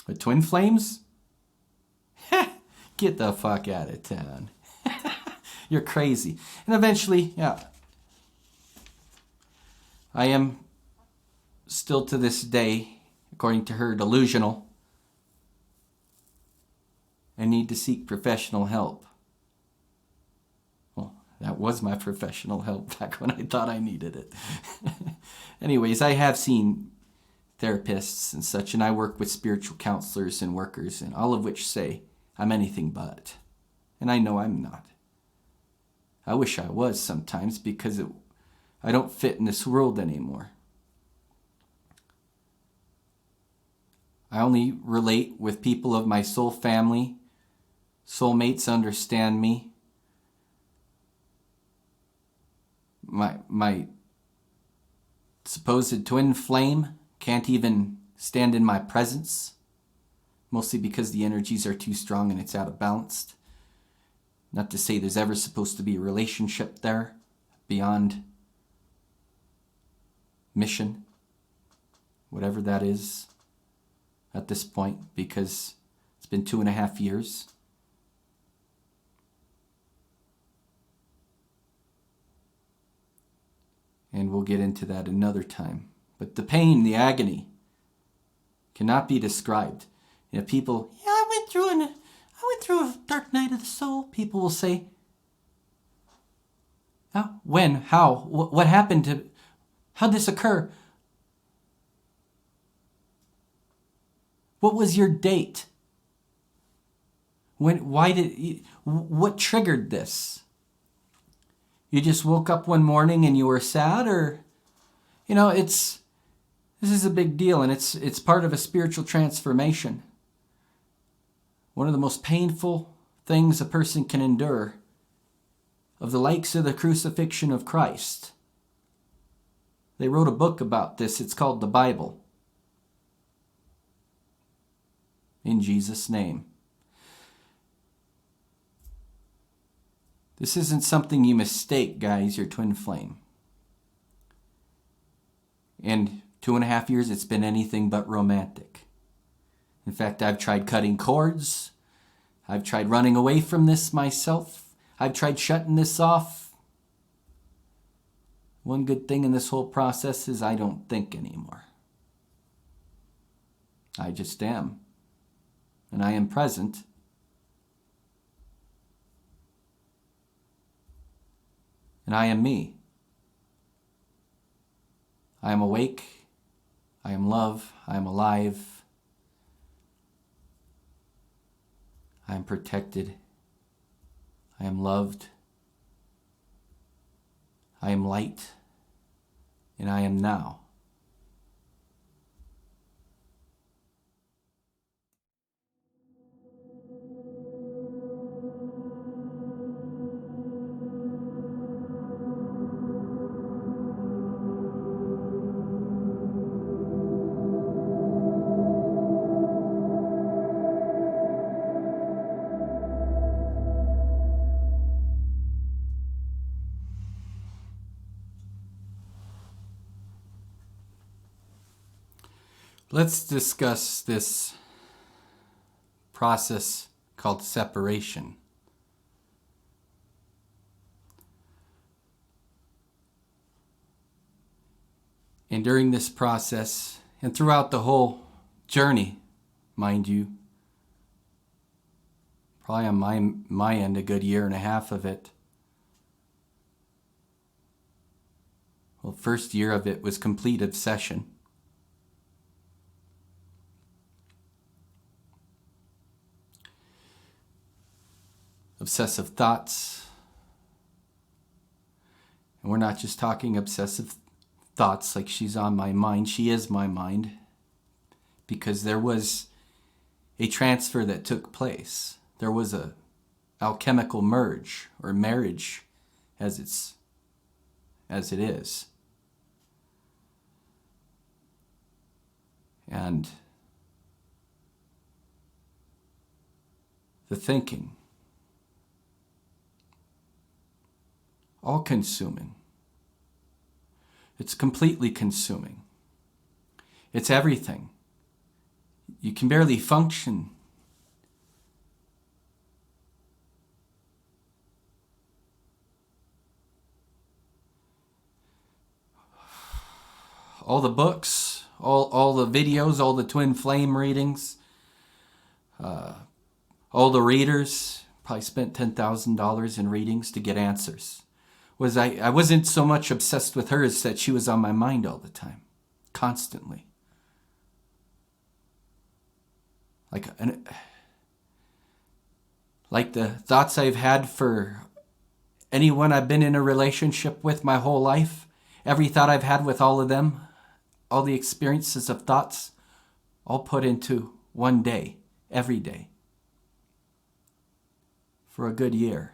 But twin flames? Get the fuck out of town. You're crazy. And eventually, yeah, I am still to this day, according to her, delusional. I need to seek professional help. Well, that was my professional help back when I thought I needed it. Anyways, I have seen therapists and such, and I work with spiritual counselors and workers, and all of which say I'm anything but. And I know I'm not. I wish I was sometimes because I don't fit in this world anymore. I only relate with people of my soul family. Soulmates understand me. My supposed twin flame can't even stand in my presence. Mostly because the energies are too strong and it's out of balance. Not to say there's ever supposed to be a relationship there beyond mission, whatever that is at this point, because it's been 2.5 years. And we'll get into that another time. But the pain, the agony, cannot be described. You know, people, yeah, I went through a dark night of the soul. People will say, how, when, how, what happened to, how'd this occur? What was your date? What triggered this? You just woke up one morning and you were sad, or, you know, this is a big deal, and it's part of a spiritual transformation. One of the most painful things a person can endure, of the likes of the crucifixion of Christ. They wrote a book about this. It's called the Bible. In Jesus' name. This isn't something you mistake, guys, your twin flame. In 2.5 years, it's been anything but romantic. In fact, I've tried cutting cords. I've tried running away from this myself. I've tried shutting this off. One good thing in this whole process is I don't think anymore. I just am. And I am present. And I am me. I am awake. I am love. I am alive. I am protected. I am loved. I am light. And I am now. Let's discuss this process called separation. And during this process, and throughout the whole journey, mind you, probably on my end a good 1.5 years of it. Well, first year of it was complete obsession. Obsessive thoughts. And we're not just talking obsessive thoughts like she's on my mind. She is my mind. Because there was a transfer that took place. There was a alchemical merge or marriage as it is. And the thinking, all-consuming. It's completely consuming. It's everything. You can barely function. All the books, all the videos, all the twin flame readings, all the readers, probably spent $10,000 in readings to get answers. I wasn't so much obsessed with her as that she was on my mind all the time, constantly. Like the thoughts I've had for anyone I've been in a relationship with my whole life, every thought I've had with all of them, all the experiences of thoughts, all put into one day, every day, for a good year.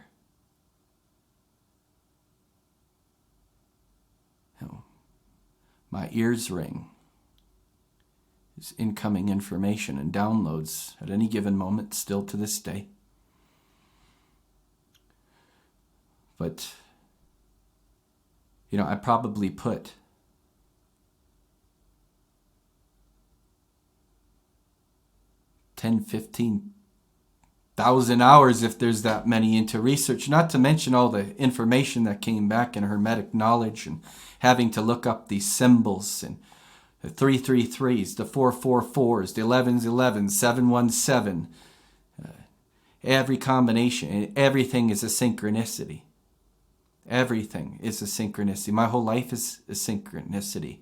My ears ring. It's incoming information and downloads at any given moment, still to this day. But, I probably put $10,000, $15,000 hours, if there's that many, into research, not to mention all the information that came back in hermetic knowledge and having to look up these symbols and the 333s, the 444s, the 11s, 11s, 717, every combination, everything is a synchronicity. Everything is a synchronicity. My whole life is a synchronicity.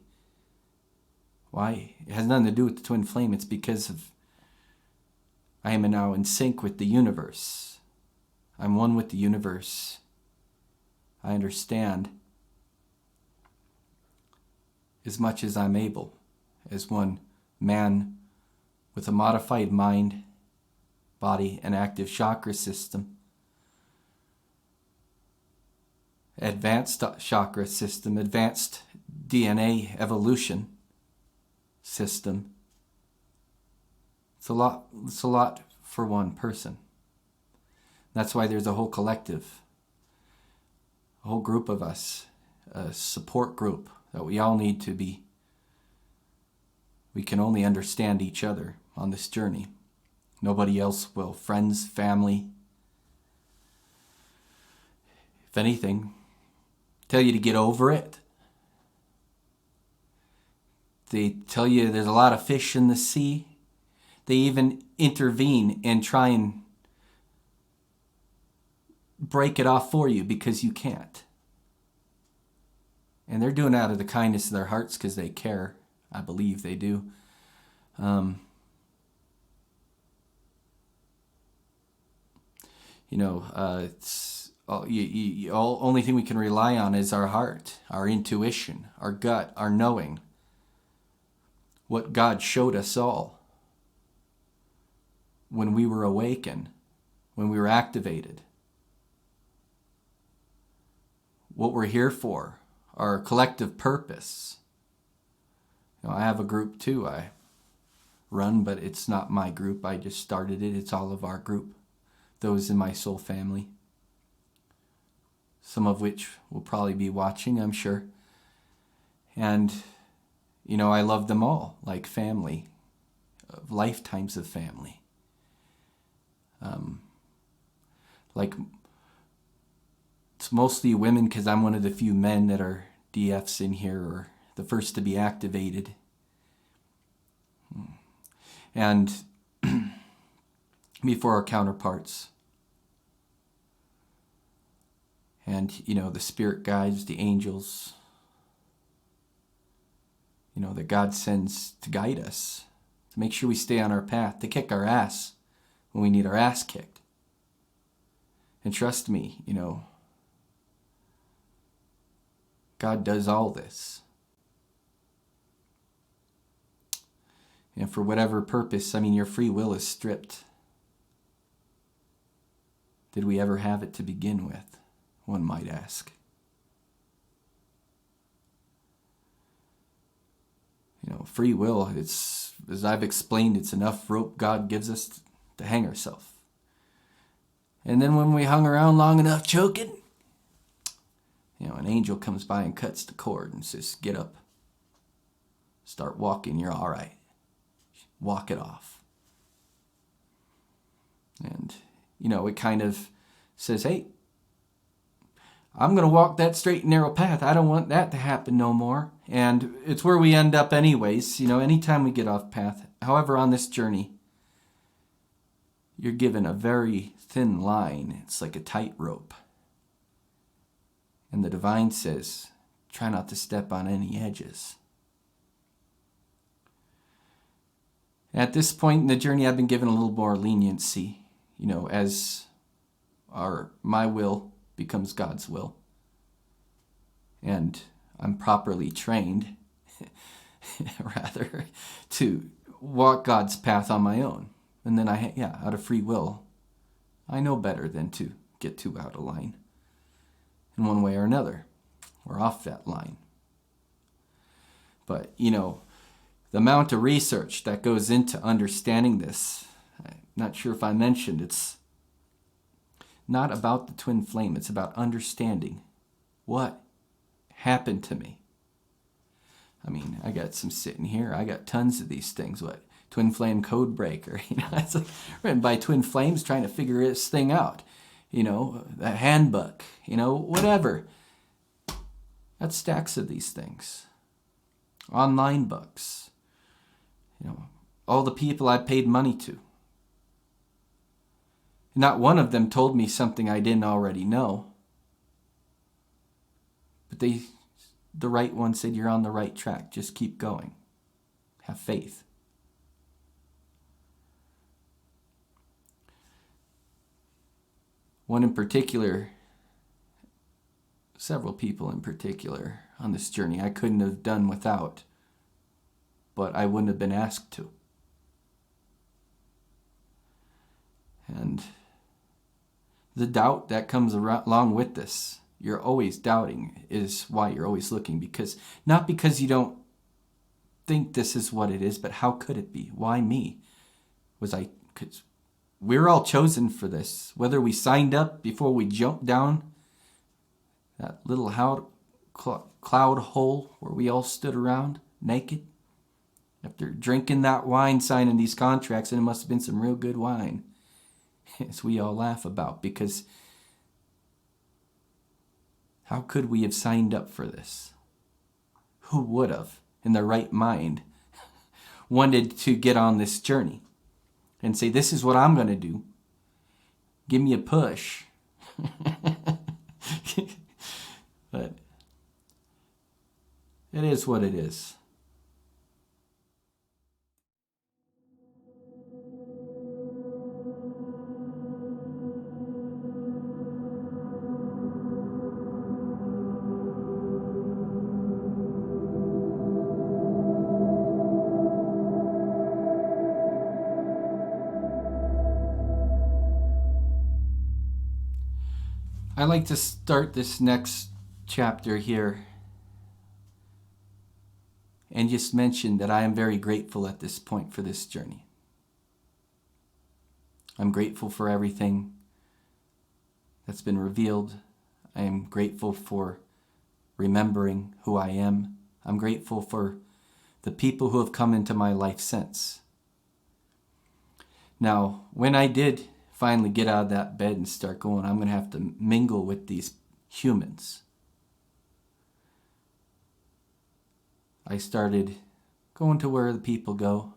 Why? It has nothing to do with the twin flame. It's because I am now in sync with the universe. I'm one with the universe. I understand as much as I'm able, as one man with a modified mind, body, and active chakra system, advanced chakra system, advanced DNA evolution system. It's a lot for one person. That's why there's a whole collective, a whole group of us, a support group that we all need to be We can only understand each other on this journey. Nobody else will. Friends, family. If anything, tell you to get over it. They tell you there's a lot of fish in the sea. They even intervene and try and break it off for you because you can't. And they're doing it out of the kindness of their hearts because they care. I believe they do. It's only thing we can rely on is our heart, our intuition, our gut, our knowing. What God showed us all when we were awakened, when we were activated. What we're here for, our collective purpose. I have a group too I run, but it's not my group. I just started it. It's all of our group, those in my soul family. Some of which will probably be watching, I'm sure. And, I love them all like family, lifetimes of family. It's mostly women because I'm one of the few men that are DFs in here, or the first to be activated. And before our counterparts. And, the spirit guides, the angels, that God sends to guide us, to make sure we stay on our path, to kick our ass when we need our ass kicked. And trust me, God does all this. And for whatever purpose, your free will is stripped. Did we ever have it to begin with? One might ask. Free will, it's, as I've explained, it's enough rope God gives us to hang ourselves. And then when we hung around long enough choking, an angel comes by and cuts the cord and says, get up. Start walking, you're all right. Walk it off. And, it kind of says, hey, I'm going to walk that straight and narrow path. I don't want that to happen no more. And it's where we end up anyways, anytime we get off path. However, on this journey, you're given a very thin line. It's like a tightrope. And the divine says, try not to step on any edges. At this point in the journey, I've been given a little more leniency, as my will becomes God's will. And I'm properly trained, rather, to walk God's path on my own. And then out of free will, I know better than to get too out of line in one way or another, or off that line. But, the amount of research that goes into understanding this, I'm not sure if I mentioned, it's not about the twin flame. It's about understanding what happened to me. I got some sitting here. I got tons of these things. What? Twin flame code breaker. It's like written by twin flames trying to figure this thing out. The handbook. Whatever. That's stacks of these things. Online books. All the people I paid money to. Not one of them told me something I didn't already know. But the right one said, you're on the right track. Just keep going. Have faith. One in particular, several people in particular on this journey I couldn't have done without, but I wouldn't have been asked to. And the doubt that comes along with this, you're always doubting, is why you're always looking. Not because you don't think this is what it is, but how could it be? Why me? Because we're all chosen for this. Whether we signed up before we jumped down that little cloud hole where we all stood around naked After drinking that wine, signing these contracts, and it must have been some real good wine, as we all laugh about, because how could we have signed up for this? Who would have, in their right mind, wanted to get on this journey and say, this is what I'm going to do. Give me a push. But it is what it is. I like to start this next chapter here and just mention that I am very grateful at this point for this journey. I'm grateful for everything that's been revealed. I am grateful for remembering who I am. I'm grateful for the people who have come into my life since. Now, when I did finally get out of that bed and start going, I'm going to have to mingle with these humans. I started going to where the people go.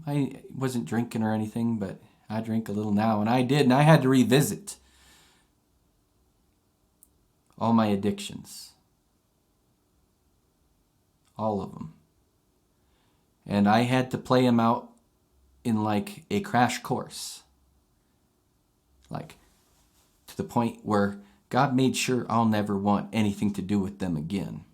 I wasn't drinking or anything, but I drink a little now, and I did, and I had to revisit all my addictions. All of them. And I had to play them out in like a crash course. Like to the point where God made sure I'll never want anything to do with them again.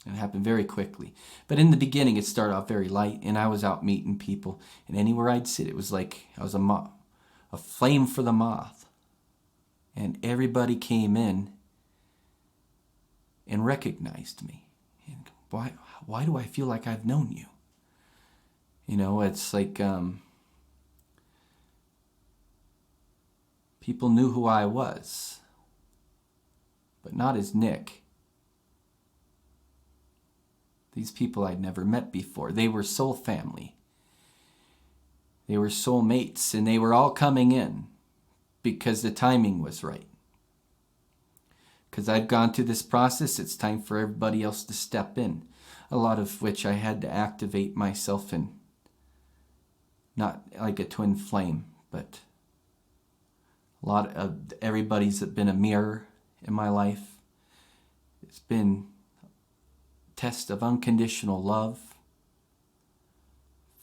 It happened very quickly. But in the beginning, it started off very light, and I was out meeting people, and anywhere I'd sit, it was like I was a flame for the moth. And everybody came in and recognized me. And why do I feel like I've known you? You know, it's like people knew who I was, but not as Nick. These people I'd never met before. They were soul family. They were soul mates, and they were all coming in because the timing was right. Because I've gone through this process, it's time for everybody else to step in. A lot of which I had to activate myself in. Not like a twin flame, but a lot of everybody's been a mirror in my life. It's been a test of unconditional love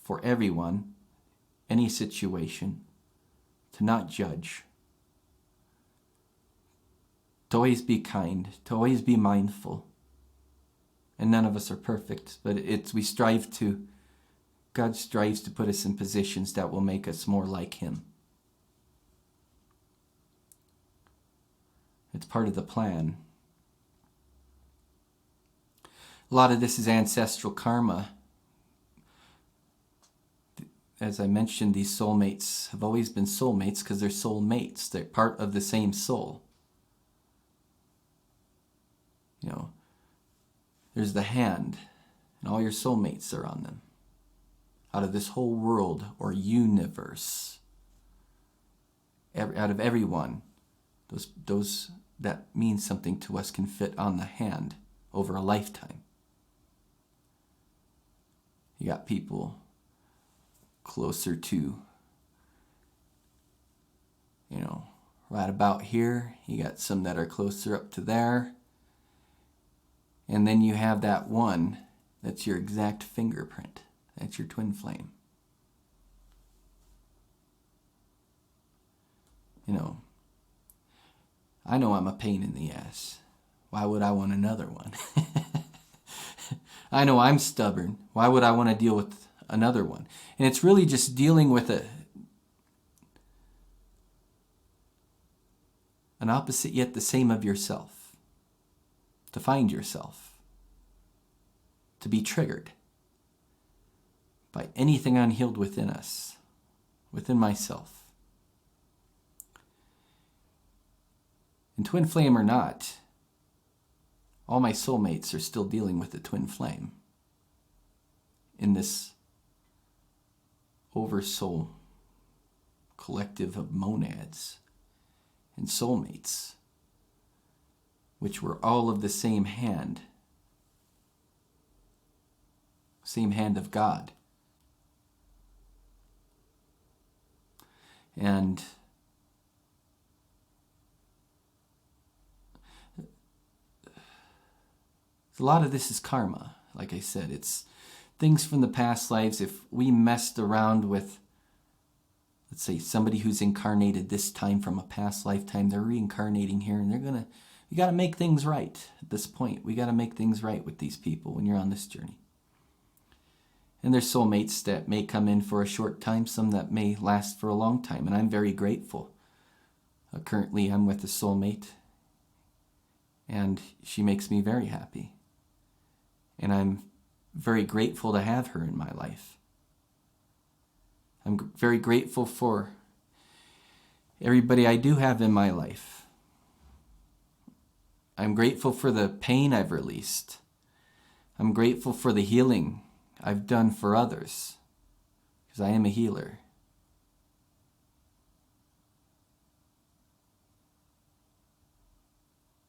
for everyone, any situation, to not judge, to always be kind, to always be mindful. And none of us are perfect, but God strives to put us in positions that will make us more like Him. It's part of the plan. A lot of this is ancestral karma. As I mentioned, these soulmates have always been soulmates because they're soulmates. They're part of the same soul. You know, there's the hand, and all your soulmates are on them. Out of this whole world or universe, out of everyone, those that mean something to us can fit on the hand over a lifetime. You got people closer to, right about here. You got some that are closer up to there. And then you have that one that's your exact fingerprint. That's your twin flame. I know I'm a pain in the ass. Why would I want another one? I know I'm stubborn. Why would I want to deal with another one? And it's really just dealing with an opposite yet the same of yourself. To find yourself. To be triggered by anything unhealed within us, within myself. And twin flame or not, all my soulmates are still dealing with the twin flame in this oversoul collective of monads and soulmates, which were all of the same hand of God. And a lot of this is karma. Like I said, it's things from the past lives. If we messed around with, let's say, somebody who's incarnated this time from a past lifetime, they're reincarnating here, and you got to make things right at this point. We got to make things right with these people when you're on this journey. And there's soulmates that may come in for a short time, some that may last for a long time, and I'm very grateful. Currently, I'm with a soulmate, and she makes me very happy. And I'm very grateful to have her in my life. I'm very grateful for everybody I do have in my life. I'm grateful for the pain I've released. I'm grateful for the healing I've done for others, because I am a healer.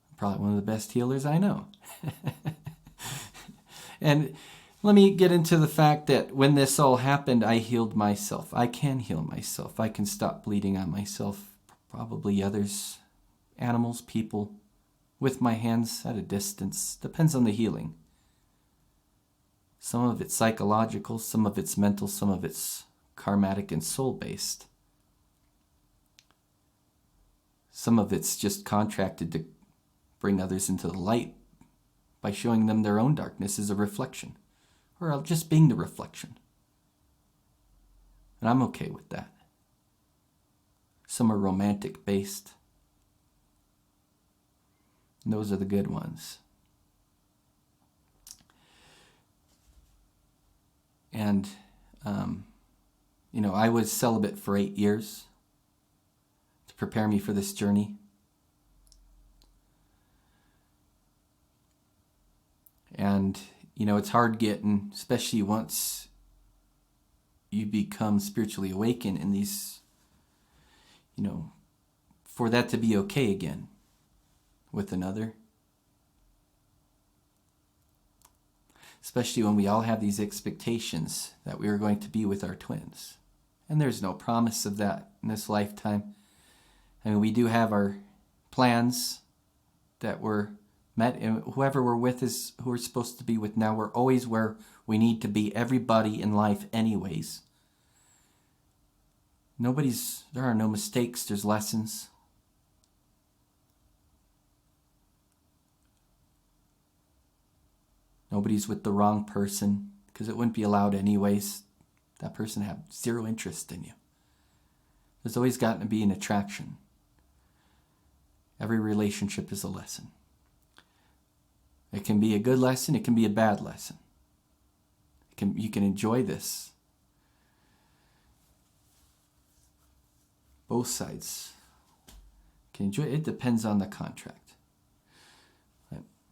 I'm probably one of the best healers I know. And let me get into the fact that when this all happened, I healed myself. I can heal myself. I can stop bleeding on myself, probably others, animals, people, with my hands at a distance. Depends on the healing. Some of it's psychological, some of it's mental, some of it's karmatic and soul-based. Some of it's just contracted to bring others into the light by showing them their own darkness as a reflection, or just being the reflection. And I'm okay with that. Some are romantic-based, and those are the good ones. And, I was celibate for 8 years to prepare me for this journey. And, it's hard getting, especially once you become spiritually awakened in these, for that to be okay again with another. Especially when we all have these expectations that we are going to be with our twins. And there's no promise of that in this lifetime. I mean, we do have our plans that were met, and whoever we're with is who we're supposed to be with now. We're always where we need to be, everybody in life anyways. There are no mistakes, there's lessons. Nobody's with the wrong person, because it wouldn't be allowed anyways. That person have zero interest in you. There's always got to be an attraction. Every relationship is a lesson. It can be a good lesson, it can be a bad lesson. You can enjoy this. Both sides can enjoy it. It depends on the contract.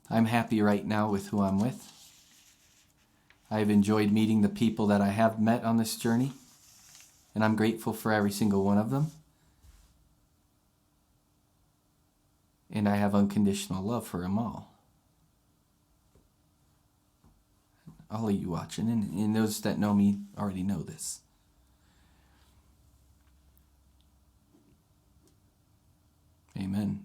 I'm happy right now with who I'm with. I've enjoyed meeting the people that I have met on this journey, and I'm grateful for every single one of them. And I have unconditional love for them all. All of you watching, and those that know me already know this. Amen.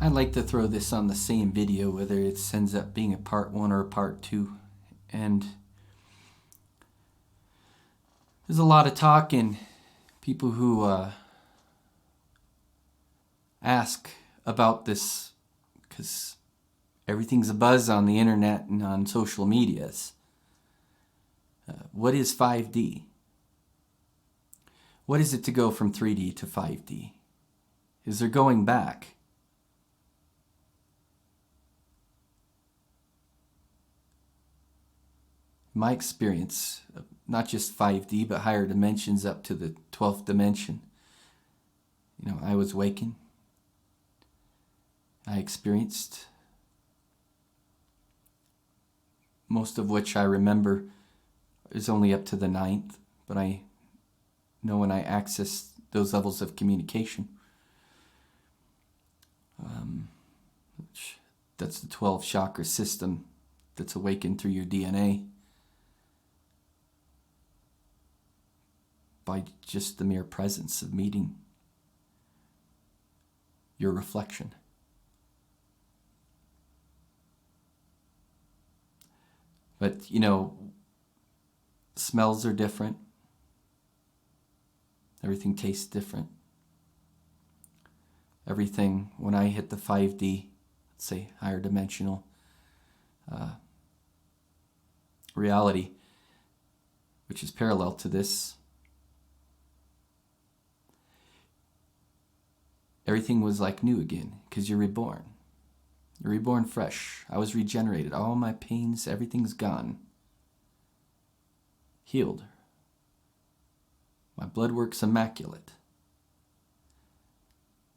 I'd like to throw this on the same video, whether it ends up being a part 1 or a part 2. And there's a lot of talk and people who ask about this, because everything's a buzz on the internet and on social medias. What is 5D? What is it to go from 3D to 5D? Is there going back? My experience, not just 5D, but higher dimensions up to the 12th dimension. I was waking. I experienced, most of which I remember is only up to the 9th, but I know when I access those levels of communication. That's the 12 chakra system that's awakened through your DNA by just the mere presence of meeting your reflection. But, smells are different. Everything tastes different. Everything, when I hit the 5D, let's say higher dimensional reality, which is parallel to this, everything was like new again, because you're reborn. You're reborn fresh. I was regenerated. All my pains, everything's gone. Healed. My blood work's immaculate.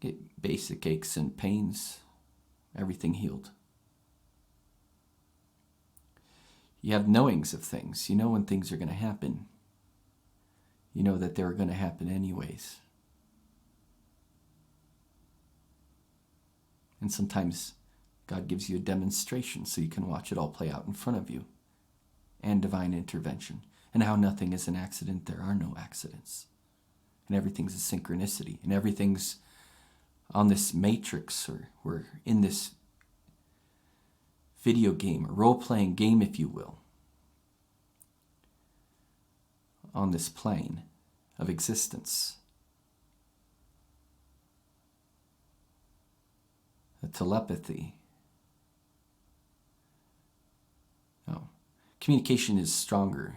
Get basic aches and pains, everything healed. You have knowings of things. You know when things are going to happen. You know that they're going to happen anyways. And sometimes God gives you a demonstration so you can watch it all play out in front of you. And divine intervention. And how nothing is an accident. There are no accidents. And everything's a synchronicity. And everything's on this matrix, or we're in this video game, or role-playing game, if you will. On this plane of existence. The telepathy. No. Communication is stronger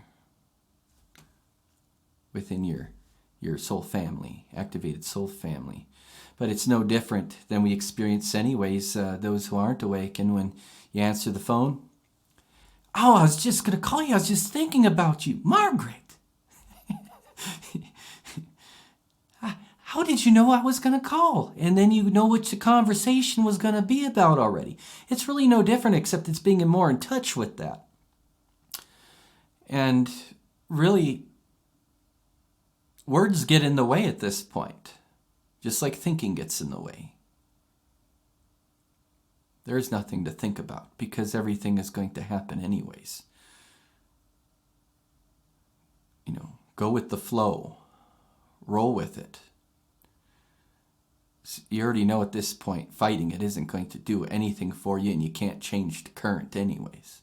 within your soul family, activated soul family. But it's no different than we experience anyways, those who aren't awake. And when you answer the phone, oh, I was just going to call you. I was just thinking about you. Margaret. How did you know I was going to call? And then you know what the conversation was going to be about already. It's really no different, except it's being more in touch with that. And really, words get in the way at this point. Just like thinking gets in the way. There's nothing to think about because everything is going to happen anyways. Go with the flow. Roll with it. You already know at this point, fighting it isn't going to do anything for you, and you can't change the current anyways.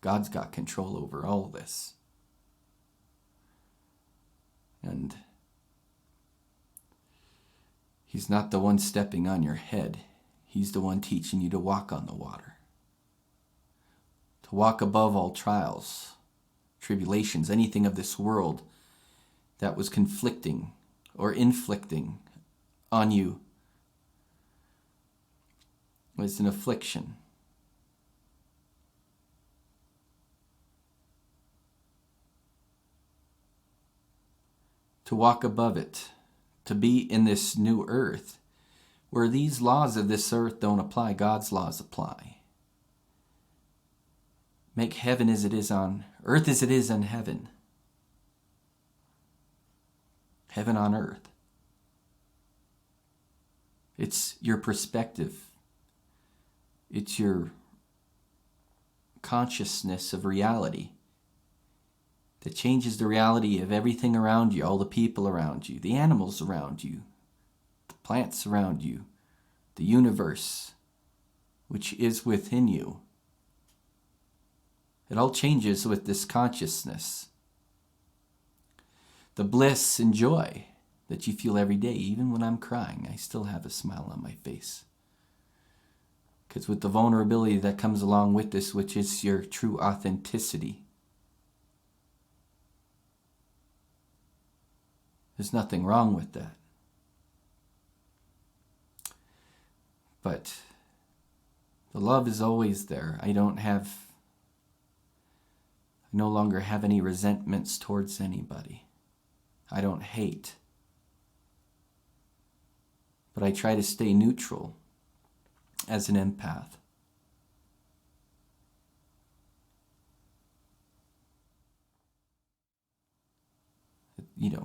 God's got control over all this. And He's not the one stepping on your head. He's the one teaching you to walk on the water. To walk above all trials, tribulations, anything of this world that was conflicting or inflicting on you was an affliction. To walk above it. To be in this new earth, where these laws of this earth don't apply, God's laws apply. Make heaven as it is on earth as it is in heaven. Heaven on earth. It's your perspective. It's your consciousness of reality that changes the reality of everything around you, all the people around you, the animals around you, the plants around you, the universe, which is within you. It all changes with this consciousness. The bliss and joy that you feel every day, even when I'm crying, I still have a smile on my face. Because with the vulnerability that comes along with this, which is your true authenticity, There's nothing wrong with that. But the love is always there. I no longer have any resentments towards anybody. I don't hate. But I try to stay neutral as an empath.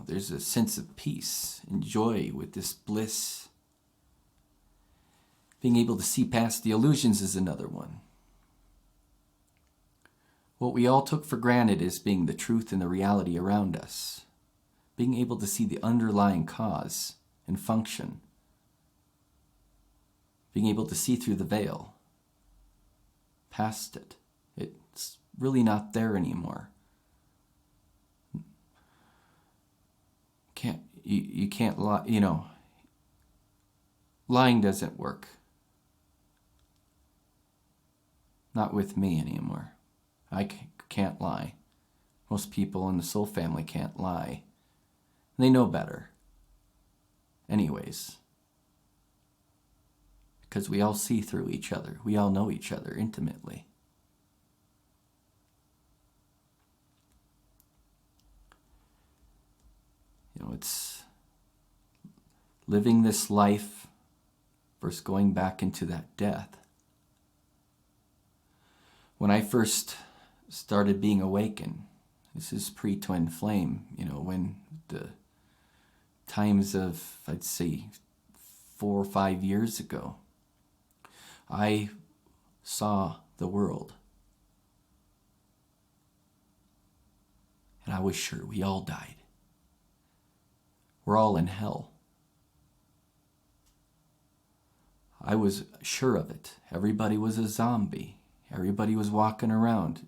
There's a sense of peace and joy with this bliss. Being able to see past the illusions is another one. What we all took for granted as being the truth and the reality around us. Being able to see the underlying cause and function. Being able to see through the veil. Past it. It's really not there anymore. You can't lie, lying doesn't work. Not with me anymore. I can't lie. Most people in the soul family can't lie. They know better. Anyways. Because we all see through each other. We all know each other intimately. It's living this life versus going back into that death. When I first started being awakened, this is pre-twin flame, when the times of, I'd say, 4 or 5 years ago, I saw the world. And I was sure we all died. We're all in hell. I was sure of it. Everybody was a zombie. Everybody was walking around.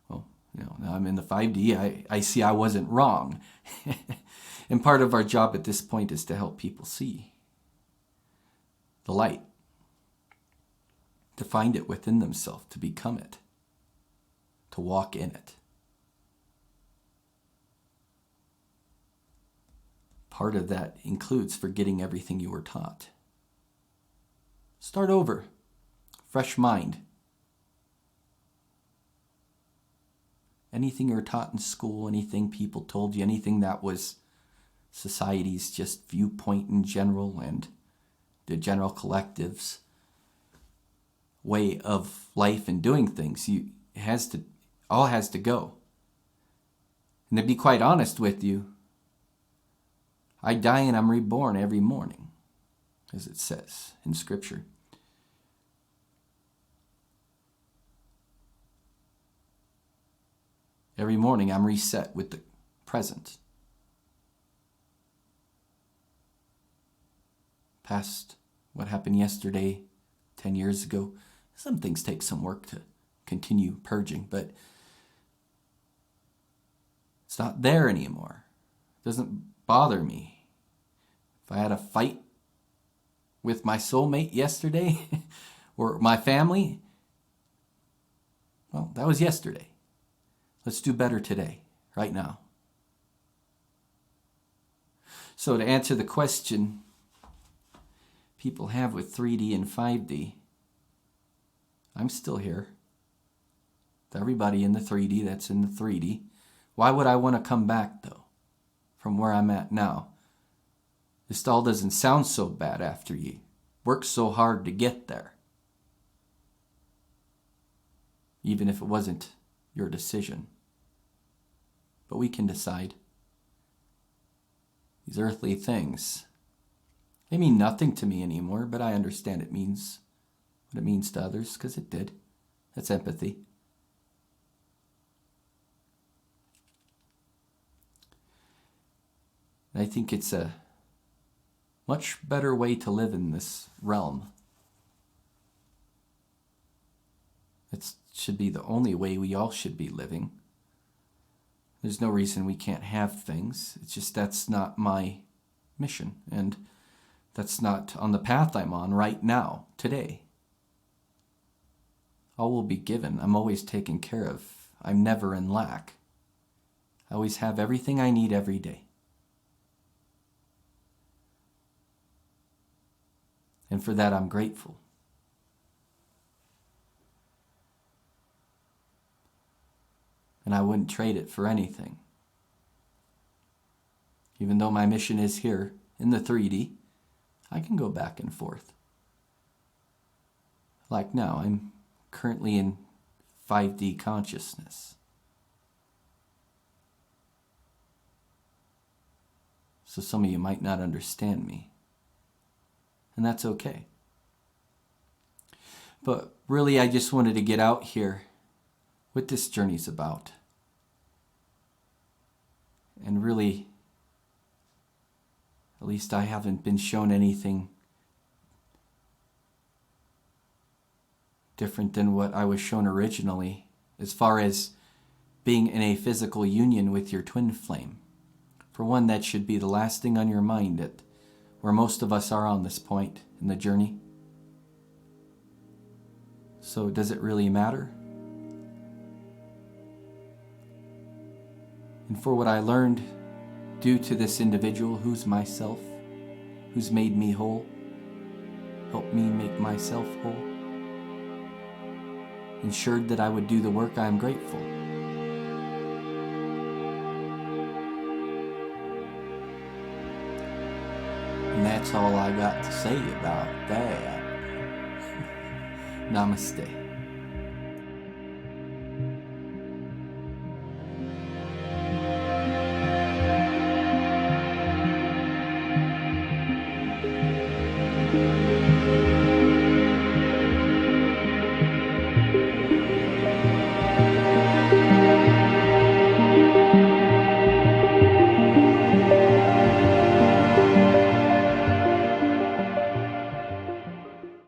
Well, now I'm in the 5D. I see I wasn't wrong. And part of our job at this point is to help people see the light. To find it within themselves, to become it. To walk in it. Part of that includes forgetting everything you were taught. Start over. Fresh mind. Anything you were taught in school, anything people told you, anything that was society's just viewpoint in general and the general collective's way of life and doing things, all has to go. And to be quite honest with you, I die and I'm reborn every morning, as it says in Scripture. Every morning I'm reset with the present. Past what happened yesterday, 10 years ago, some things take some work to continue purging, but it's not there anymore. It doesn't bother me. If I had a fight with my soulmate yesterday or my family, well, that was yesterday. Let's do better today, right now. So to answer the question people have with 3D and 5D, I'm still here. Everybody in the 3D that's in the 3D. Why would I want to come back, though, from where I'm at now? This all doesn't sound so bad after you work so hard to get there. Even if it wasn't your decision. But we can decide. These earthly things, they mean nothing to me anymore, but I understand it means what it means to others, because it did. That's empathy. I think it's a much better way to live in this realm. It should be the only way we all should be living. There's no reason we can't have things. It's just that's not my mission. And that's not on the path I'm on right now, today. All will be given. I'm always taken care of. I'm never in lack. I always have everything I need every day. And for that, I'm grateful. And I wouldn't trade it for anything. Even though my mission is here in the 3D, I can go back and forth. Like now, I'm currently in 5D consciousness. So some of you might not understand me. And that's okay. But really, I just wanted to get out here what this journey's about. And really, at least I haven't been shown anything different than what I was shown originally, as far as being in a physical union with your twin flame. For one, that should be the last thing on your mind at where most of us are on this point in the journey. So does it really matter? And for what I learned due to this individual who's myself, who's made me whole, helped me make myself whole, ensured that I would do the work, I am grateful. And that's all I got to say about that. Namaste.